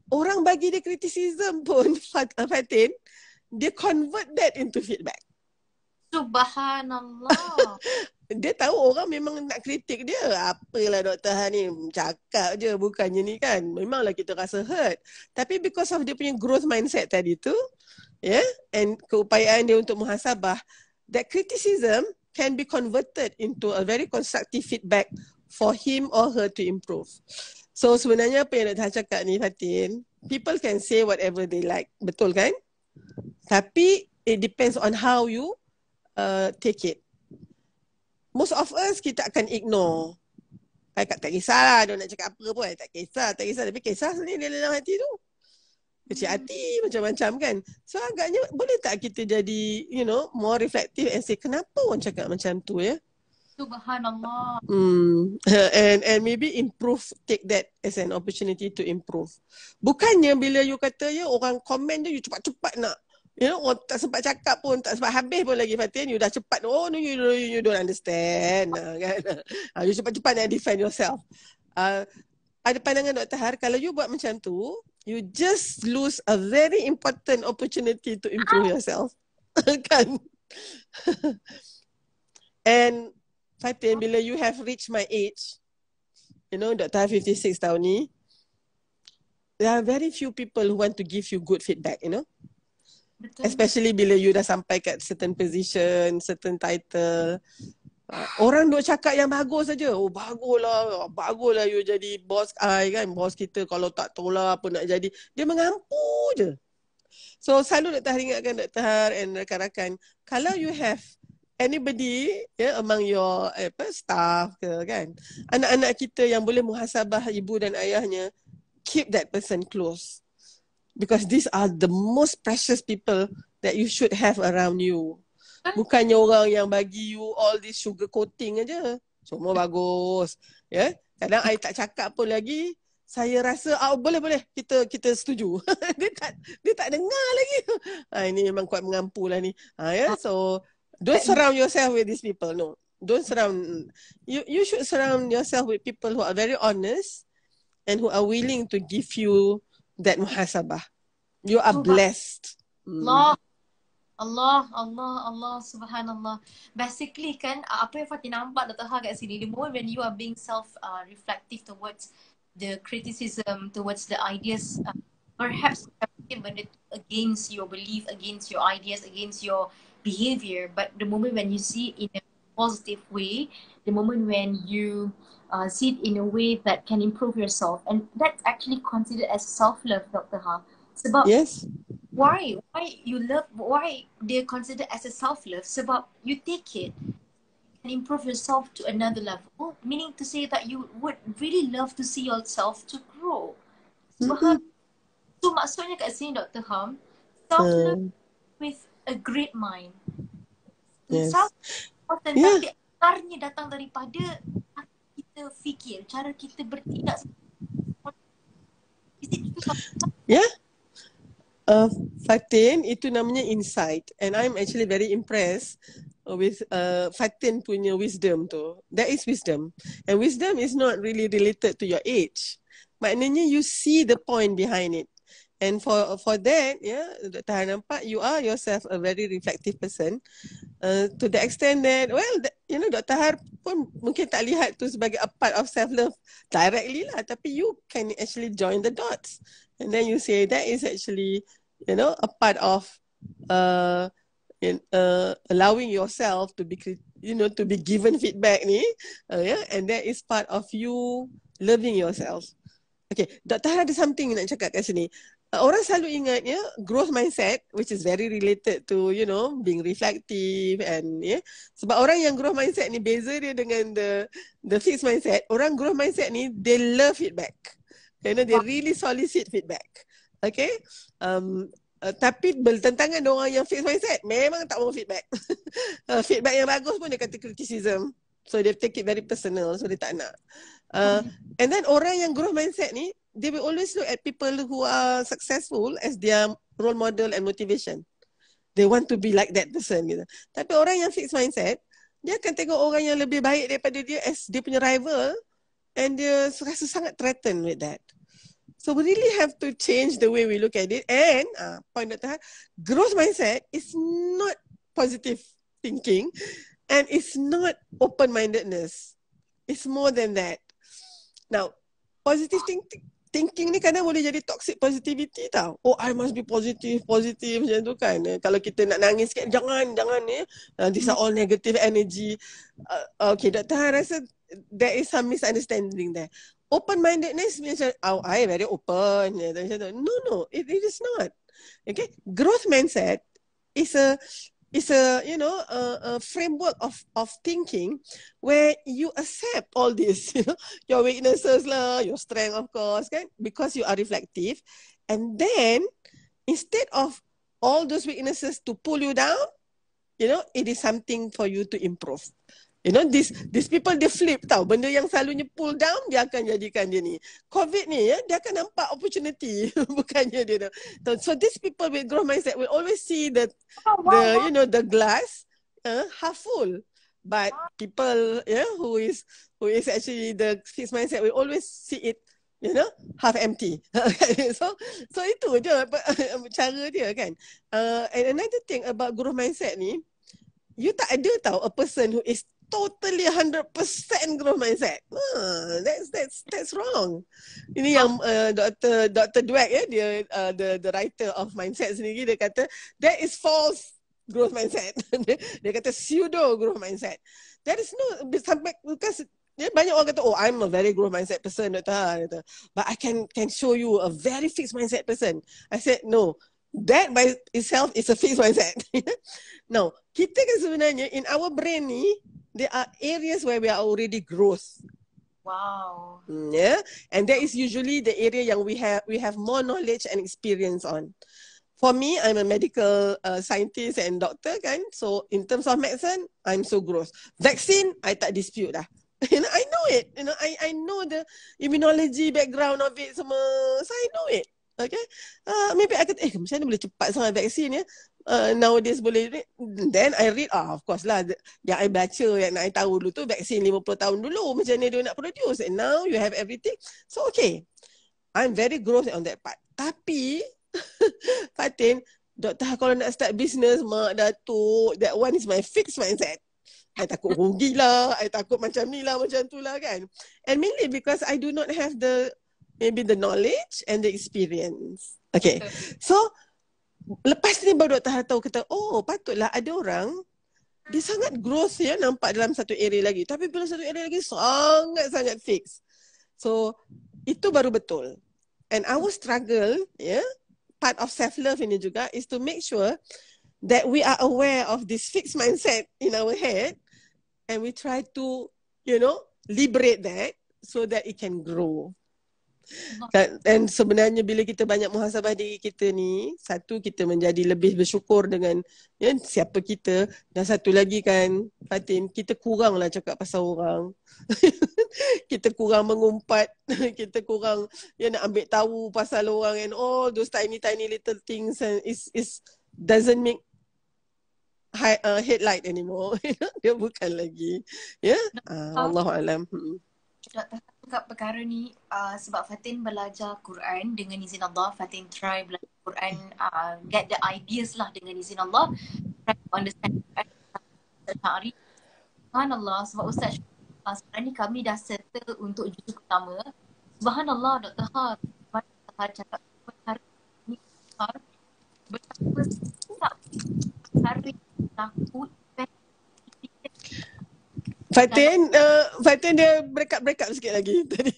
orang bagi dia criticism pun, Fatin, dia convert that into feedback. Subhanallah. Dia tahu orang memang nak kritik dia. Apalah Dr. Har ni, cakap je bukannya ni kan. Memanglah kita rasa hurt. Tapi because of dia punya growth mindset tadi tu, and keupayaan dia untuk muhasabah, that criticism can be converted into a very constructive feedback for him or her to improve. So sebenarnya apa yang Dr. Har cakap ni Fatin, people can say whatever they like, betul kan? Tapi it depends on how you take it. Most of us kita akan ignore. Tak kisahlah dia nak cakap apa pun, tak kisah. Tapi kisah sendiri dalam hati tu. Kecil hati macam-macam kan. So agaknya boleh tak kita jadi more reflective and say kenapa orang cakap macam tu Subhanallah. And maybe improve, take that as an opportunity to improve. Bukannya bila you kata orang komen je, you cepat-cepat nak orang tak sempat cakap pun, tak sempat habis pun lagi Fatin, you dah cepat, oh no, you don't understand kan? You cepat-cepat nak defend yourself. Ada pandangan Dr. Har, kalau you buat macam tu, you just lose a very important opportunity to improve yourself. Kan? And Fatin, bila you have reached my age, Dr. Har 56 tahun ni, there are very few people who want to give you good feedback, Betul. Especially bila you dah sampai kat certain position, certain title. Orang duk cakap yang bagus saja. Oh baguslah you jadi boss kan. Boss kita kalau tak tolak apa nak jadi. Dia mengampu je. So selalu Dr. Har ingatkan Dr. Har and rakan-rakan, kalau you have anybody among your staff ke kan, anak-anak kita yang boleh muhasabah ibu dan ayahnya, keep that person close. Because these are the most precious people that you should have around you. Bukannya orang yang bagi you all this sugar coating aja. Semua bagus. Kadang I tak cakap pun lagi, saya rasa boleh kita setuju. dia tak dengar lagi. Ini memang kuat mengampu lah ni. So don't surround yourself with these people. No. Don't surround. You should surround yourself with people who are very honest and who are willing to give you that muhasabah. You are blessed. Allah, subhanallah. Basically kan, apa yang Fatin nampak Dr. Har kat sini, the moment when you are being self-reflective towards the criticism, towards the ideas, perhaps against your belief, against your ideas, against your behavior, but the moment when you see it in a positive way, the moment when you see it in a way that can improve yourself, and that's actually considered as self-love, Dr. Har. Sebab yes. Why they're considered as a self-love? Sebab you take it and improve yourself to another level, meaning to say that you would really love to see yourself to grow. So maksudnya kat sini Dr. Har, self-love with a great mind. Yes. Self-love tapi akarnya datang daripada kita fikir, cara kita bertindak. Fatin, itu namanya insight. And I'm actually very impressed with Fatin punya wisdom tu. That is wisdom. And wisdom is not really related to your age. Maknanya you see the point behind it. And for that, Dr. Har nampak you are yourself a very reflective person. To the extent that, Dr. Har pun mungkin tak lihat tu sebagai a part of self-love directly lah. Tapi you can actually join the dots. And then you say that is actually, a part of allowing yourself to be, to be given feedback ni. And that is part of you loving yourself. Okay, Dr. Har ada something nak cakap kat sini. orang selalu ingat growth mindset, which is very related to being reflective and sebab orang yang growth mindset ni beza dia dengan the fixed mindset. Orang growth mindset ni they love feedback. They really solicit feedback. Okay. Tapi bertentangan dengan orang yang fixed mindset, memang tak mau feedback. Feedback yang bagus pun dia kata criticism. So they take it very personal, so dia tak nak. And then orang yang growth mindset ni, they will always look at people who are successful as their role model and motivation. They want to be like that person gitu. Tapi orang yang fixed mindset, dia akan tengok orang yang lebih baik daripada dia as dia punya rival, and dia rasa sangat threatened with that. So we really have to change the way we look at it. And point Dr. Har, growth mindset is not positive thinking. And it's not open-mindedness. It's more than that. Now, positive thinking ni kadang boleh jadi toxic positivity tau. Oh, I must be positive macam tu kan. Kalau kita nak nangis sikit, jangan these are all negative energy. Okay, Dr. Har rasa there is some misunderstanding there. Open-mindedness means, oh, I very open. No, it is not. Okay, growth mindset is a framework of thinking where you accept all this, your weaknesses lah, your strength of course, kan? Because you are reflective. And then instead of all those weaknesses to pull you down, it is something for you to improve. These people, they flip tau. Benda yang selalunya pull down, dia akan jadikan dia ni. COVID ni, dia akan nampak opportunity. Bukannya dia. So these people with growth mindset will always see the glass half full. But people who is actually the fixed mindset will always see it, half empty. So itu je cara dia kan. And another thing about growth mindset ni, you tak ada tau a person who is totally 100% growth mindset. That's wrong. Ini yang Dr. Dweck dia the writer of mindset sendiri, dia kata that is false growth mindset. Dia kata pseudo growth mindset. There is no sampai because banyak orang kata, oh, I'm a very growth mindset person, Dr. Har, but I can show you a very fixed mindset person. I said no. That by itself is a fixed mindset. Now, kita kan sebenarnya in our brain ni, there are areas where we are already growth. Wow. Yeah, and that is usually the area yang we have more knowledge and experience on. For me, I'm a medical scientist and doctor kan. So in terms of medicine, I'm so growth. Vaccine, I tak dispute dah. I know it. I know the immunology background of it semua. So I know it. Okay. Maybe I kata, macam mana boleh cepat sangat vaksin nowadays boleh. Then I read, of course lah, yang I baca, yang I tahu dulu tu vaksin 50 tahun dulu macam mana dia nak produce, and now you have everything. So okay, I'm very growth on that part. Tapi Fatin, Dr. Har kalau nak start business, mak Datuk, that one is my fixed mindset. I takut rugi lah, I takut macam ni lah, macam tu lah kan. And mainly because I do not have maybe the knowledge and the experience. Okay. So, lepas ni baru Dr. Har tahu, kata, oh patutlah ada orang, dia sangat growth nampak dalam satu area lagi. Tapi bila satu area lagi sangat-sangat fix. So, itu baru betul. And our struggle, part of self-love ini juga is to make sure that we are aware of this fixed mindset in our head and we try to, liberate that so that it can grow. Dan sebenarnya bila kita banyak muhasabah diri kita ni, satu, kita menjadi lebih bersyukur dengan siapa kita, dan satu lagi kan Fatin, kita kuranglah cakap pasal orang. Kita kurang mengumpat, kita kurang nak ambil tahu pasal orang and all those tiny little things, and is doesn't make headlight anymore. Dia bukan lagi Allahu alam. Dr. Har cakap perkara ni sebab Fatin belajar Quran dengan izin Allah. Fatin try belajar Quran, get the ideas lah dengan izin Allah. Try to understand Quran sehari. Subhanallah, sebab Ustaz sekarang ni kami dah settle untuk juzuk pertama. Subhanallah, Dr. Har cakap perkara ni, betapa tak perkara takut. Fatin dia break up sikit lagi tadi.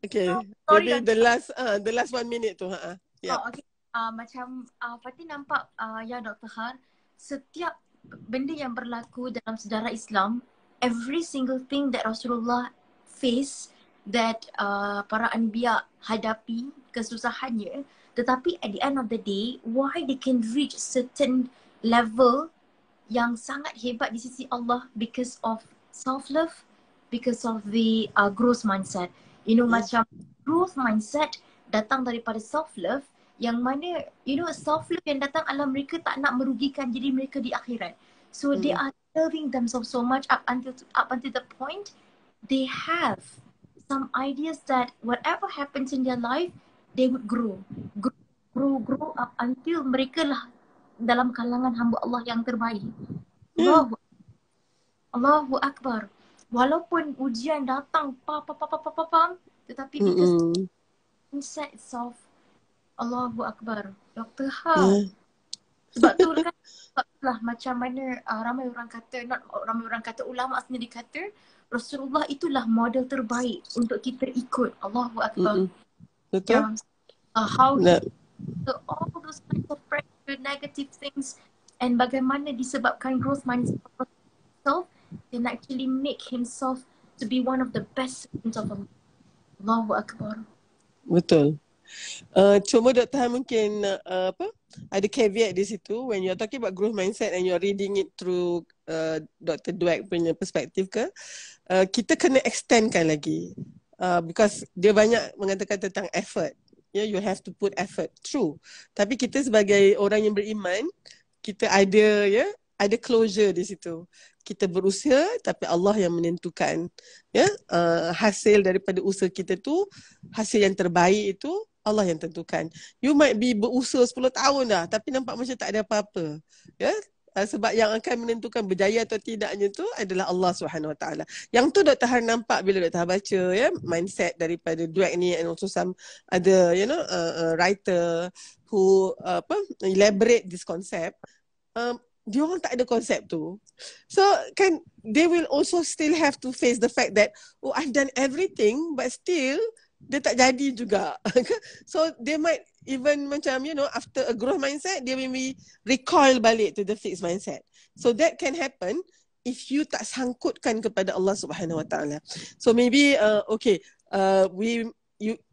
Okay, maybe the last 1 minute tu. Yep. Okay. Macam Fatin nampak ya Dr. Har, setiap benda yang berlaku dalam sejarah Islam, every single thing that Rasulullah face, that para anbiya hadapi kesusahannya, tetapi at the end of the day, why they can reach certain level yang sangat hebat di sisi Allah, because of self-love, because of the growth mindset. You know, macam growth mindset datang daripada self-love, yang mana, you know, self-love yang datang adalah mereka tak nak merugikan diri mereka di akhirat. So they are loving themselves so much up until the point they have some ideas that whatever happens in their life, they would grow up until mereka lah dalam kalangan hamba Allah yang terbaik. Allahu Akbar. Walaupun ujian datang tetapi because inside itself, Allahu Akbar. Dr. Har. Sebab tu kan, sebablah macam mana ramai orang kata, ulama sendiri kata, Rasulullah itulah model terbaik untuk kita ikut. Allahu Akbar. Betul. How all those kinds of pressure, negative things, and bagaimana disebabkan growth mindset of himself, can actually make himself to be one of the best students of Allah. Allahu Akbar. Betul. Cuma Dr. Har mungkin ada caveat di situ when you're talking about growth mindset and you're reading it through Dr. Dweck punya perspektif ke, kita kena extendkan lagi because dia banyak mengatakan tentang effort. You have to put effort. True. Tapi kita sebagai orang yang beriman, kita ada closure di situ. Kita berusaha tapi Allah yang menentukan hasil daripada usaha kita tu, hasil yang terbaik itu Allah yang tentukan. You might be berusaha 10 tahun dah tapi nampak macam tak ada apa-apa. Sebab yang akan menentukan berjaya atau tidaknya tu adalah Allah SWT. Yang tu Dr. Har nampak bila Dr. Har baca mindset daripada Dweck ni, and also some other writer who elaborate this concept. Dia orang tak ada konsep tu. So kan they will also still have to face the fact that I've done everything but still dia tak jadi juga. So they might even macam after a growth mindset, dia maybe recoil balik to the fixed mindset. So that can happen if you tak sangkutkan kepada Allah Subhanahu Wa Taala. So maybe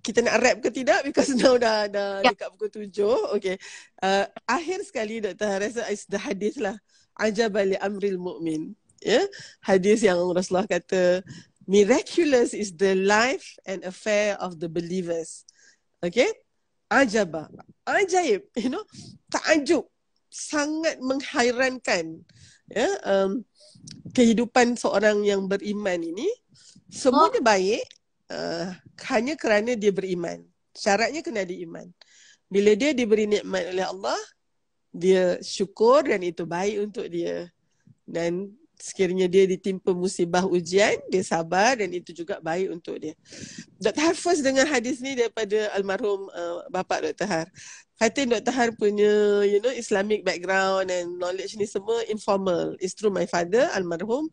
kita nak wrap ke tidak because now dah dekat pukul 7. Okay. Akhir sekali Dr. Har rasa is the hadis lah. Ajaba li amril mu'min. Hadis yang Rasulullah kata, miraculous is the life and affair of the believers. Okay? Ajaba. Ajaib. Takjub. Sangat menghairankan. Kehidupan seorang yang beriman ini. Semuanya baik. Hanya kerana dia beriman. Syaratnya kena ada iman. Bila dia diberi nikmat oleh Allah, dia syukur dan itu baik untuk dia. Dan sekiranya dia ditimpa musibah ujian, dia sabar dan itu juga baik untuk dia. Dr. Har first dengar hadis ni daripada almarhum bapa Dr. Har. Fatin Dr. Har punya Islamic background and knowledge ni semua informal. It's through my father almarhum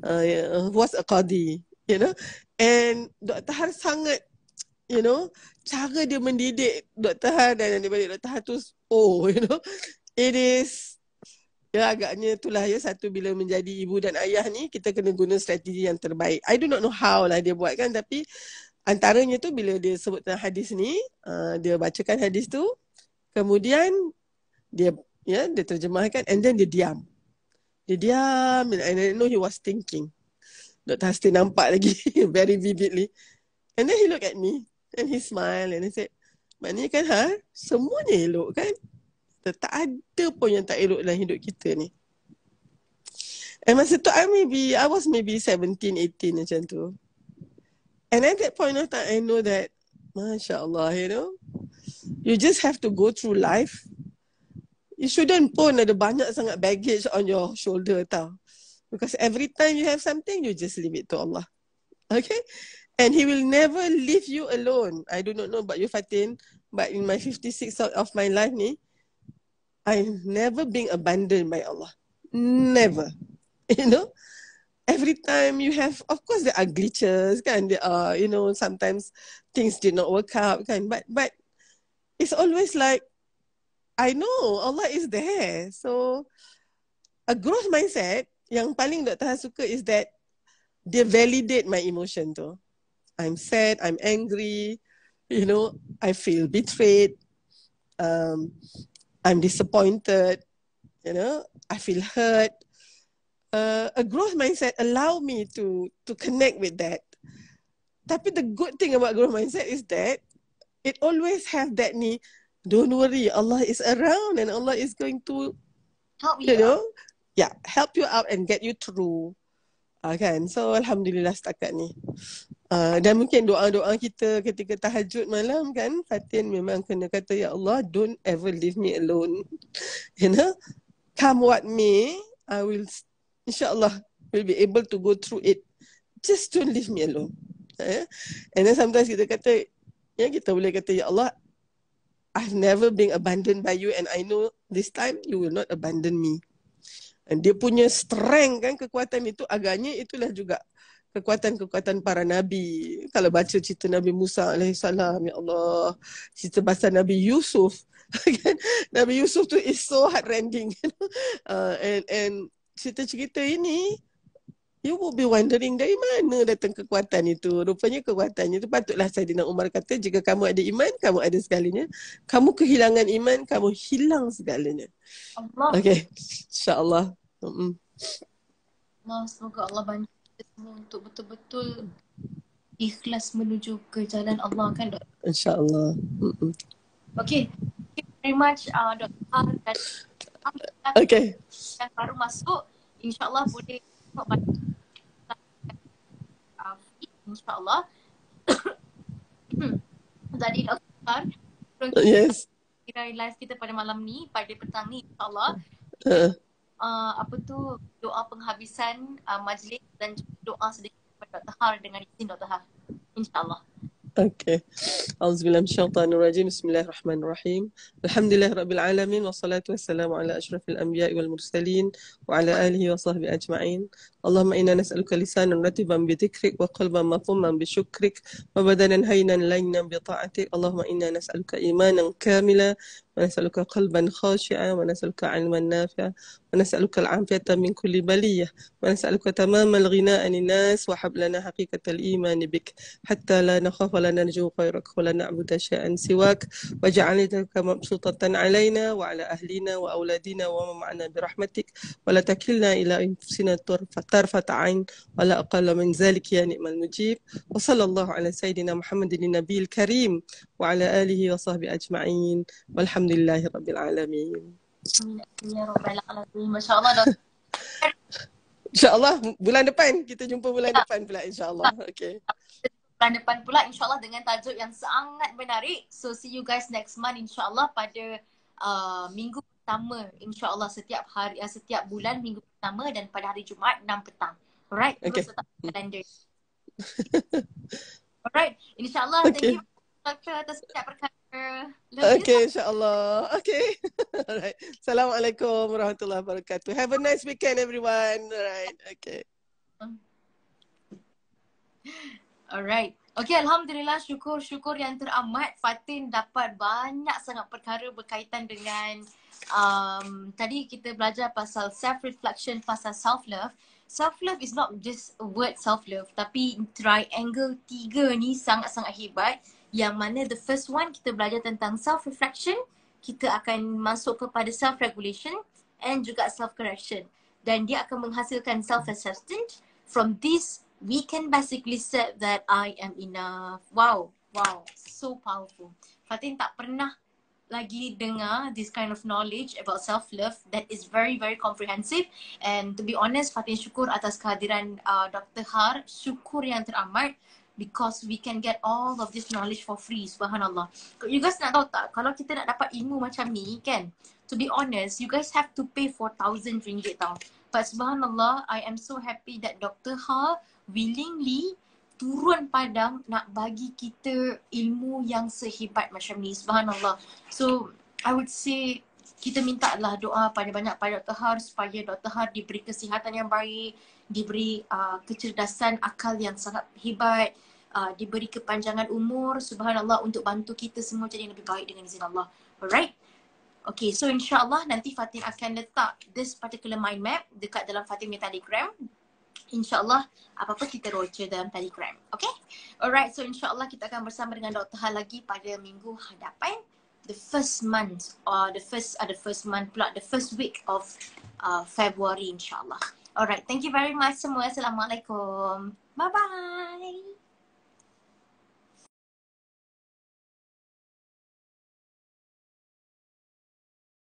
who was a qadi, and Dr. Har sangat cara dia mendidik Dr. Har dan daripada Dr. Har tu it is agaknya itulah satu, bila menjadi ibu dan ayah ni kita kena guna strategi yang terbaik. I do not know how lah dia buat kan, tapi antaranya tu bila dia sebut tentang hadis ni, dia bacakan hadis tu, kemudian dia terjemahkan and then dia diam and I know he was thinking. Dr. Har still nampak lagi very vividly, and then he look at me and he smile and he said, maknanya kan Har, semuanya elok kan? Tak ada pun yang tak elok dalam hidup kita ni. And masa tu I was maybe 17, 18 macam tu. And at that point of time I know that Masya Allah, you just have to go through life. You shouldn't pun ada banyak sangat baggage on your shoulder tau. Because every time you have something, you just leave it to Allah. Okay? And He will never leave you alone. I do not know about you, Fatin, but in my 56 of my life ni, I've never been abandoned by Allah. Never. Every time you have, of course there are glitches kan, there are, sometimes things did not work out kan, but it's always like, I know Allah is there. So a growth mindset yang paling Dr. Har suka is that dia validate my emotion tu. I'm sad, I'm angry, you know, I feel betrayed, I'm disappointed, you know, I feel hurt. A growth mindset allow me to connect with that. Tapi the good thing about growth mindset is that it always have that ni, don't worry, Allah is around and Allah is going to Help you you know, out. help you out and get you through. Kan? So Alhamdulillah setakat ni. Dan mungkin doa-doa kita ketika tahajud malam kan, Fatin memang kena kata, ya Allah, don't ever leave me alone. You know, come what may, I will, insyaAllah, will be able to go through it. Just don't leave me alone. And then sometimes kita kata, kita boleh kata, ya Allah, I've never been abandoned by you and I know this time you will not abandon me. And dia punya strength kan, kekuatan itu agaknya itulah juga kekuatan-kekuatan para Nabi. Kalau baca cerita Nabi Musa alaihissalam, ya Allah, cerita pasal Nabi Yusuf. Nabi Yusuf tu is so heartrending. And cerita-cerita ini, you will be wondering dari mana datang kekuatan itu. Rupanya kekuatannya itu patutlah Saidina Umar kata, jika kamu ada iman, kamu ada segalanya. Kamu kehilangan iman, kamu hilang segalanya. Allah. Okay, insyaAllah. Allah, semoga Allah bantu kita semua untuk betul-betul ikhlas menuju ke jalan Allah kan, Dok? InsyaAllah. Okay, thank you very much Dr. Har dan Okay. yang baru masuk, insyaAllah boleh tengok balik insyaAllah. Tadi Dr. Har Yes. kira live kita pada malam ni, pada petang ni insyaAllah. Apa tu, doa penghabisan majlis dan doa sedikit kepada Dr. Har dengan izin Dr. Har, insyaAllah. Okay. Auzubillahi minasyaitanir rajim. Bismillahirrahmanirrahim. Alhamdulillahirabbil alamin wassalatu wassalamu ala asyrafil anbiya'i wal mursalin wa ala alihi wa sahbihi ajma'in. Allahumma inna nas'aluka lisanan ratiban bi dhikrik wa qalban mafhuman bi syukrik wa badanan haynan laynan bi ta'atik. Allahumma inna nas'aluka imanan kamila wa nas'aluka qalban khashi'an wa nas'aluka 'ilman nafi'a wa nas'aluka al-'afiyata min kulli baliyah wa nas'aluka tamamal ghina'a lin-nas wa hablana haqiqatal iman bik hatta la nakhafa la narju khairak wa la na'budu syai'an siwak waj'alna mabsutatan 'alaina wa 'ala ahlina wa auladina wa ma ma'ana bi rahmatik wa la takilna ila anfusina tarfata 'ain wa la aqalla min zalik ya ni'mal mujib wa sallallahu ala sayyidina Muhammadin nabiyil karim wa ala alihi wa sahbihi ajma'in walhamdulillahi rabbil alamin. Ya Rabbal Alamin. Masya-Allah, Dok. InsyaAllah bulan depan kita jumpa bulan depan pula insyaAllah. Okay. Bulan depan pula insyaAllah dengan tajuk yang sangat menarik. So see you guys next month insyaAllah pada minggu pertama insyaAllah, setiap hari, setiap bulan minggu pertama dan pada hari Jumaat 6 petang. Alright, okay. Terus letak kalender. Alright, insyaAllah. Okay. Thank you Dr. atas setiap perkara. Okay, insyaAllah. Okay. Alright. Assalamualaikum warahmatullahi wabarakatuh. Have a nice weekend everyone. Alright. Okay. Alright. Okay, Alhamdulillah, syukur yang teramat. Fatin dapat banyak sangat perkara berkaitan dengan tadi kita belajar pasal self-reflection, pasal self-love. Self-love is not just a word self-love, tapi triangle 3 ni sangat-sangat hebat. Yang mana the first one kita belajar tentang self-reflection, kita akan masuk kepada self-regulation and juga self-correction. Dan dia akan menghasilkan self-acceptance. From this, we can basically say that I am enough. Wow, so powerful. Fatin tak pernah lagi dengar this kind of knowledge about self-love that is very, very comprehensive. And to be honest, Fatin syukur atas kehadiran Dr. Har. Syukur yang teramat. Because we can get all of this knowledge for free, subhanallah. You guys nak tahu tak, kalau kita nak dapat ilmu macam ni kan, to be honest, you guys have to pay 4,000 ringgit tau. But subhanallah, I am so happy that Dr. Har willingly turun padang nak bagi kita ilmu yang sehebat macam ni, subhanallah. So, I would say, kita minta lah doa banyak pada Dr. Har supaya Dr. Har diberi kesihatan yang baik, diberi kecerdasan akal yang sangat hebat, diberi kepanjangan umur, subhanallah, untuk bantu kita semua jadi lebih baik dengan izin Allah. Alright. Okay, so insyaAllah nanti Fatin akan letak this particular mind map dekat dalam Fatin punya Telegram. InsyaAllah apa-apa kita roger dalam Telegram. Okay? Alright, so insyaAllah kita akan bersama dengan Dr. Har lagi pada minggu hadapan. The first month or the first week of February insyaAllah. Alright, thank you very much semua. Assalamualaikum. Bye-bye.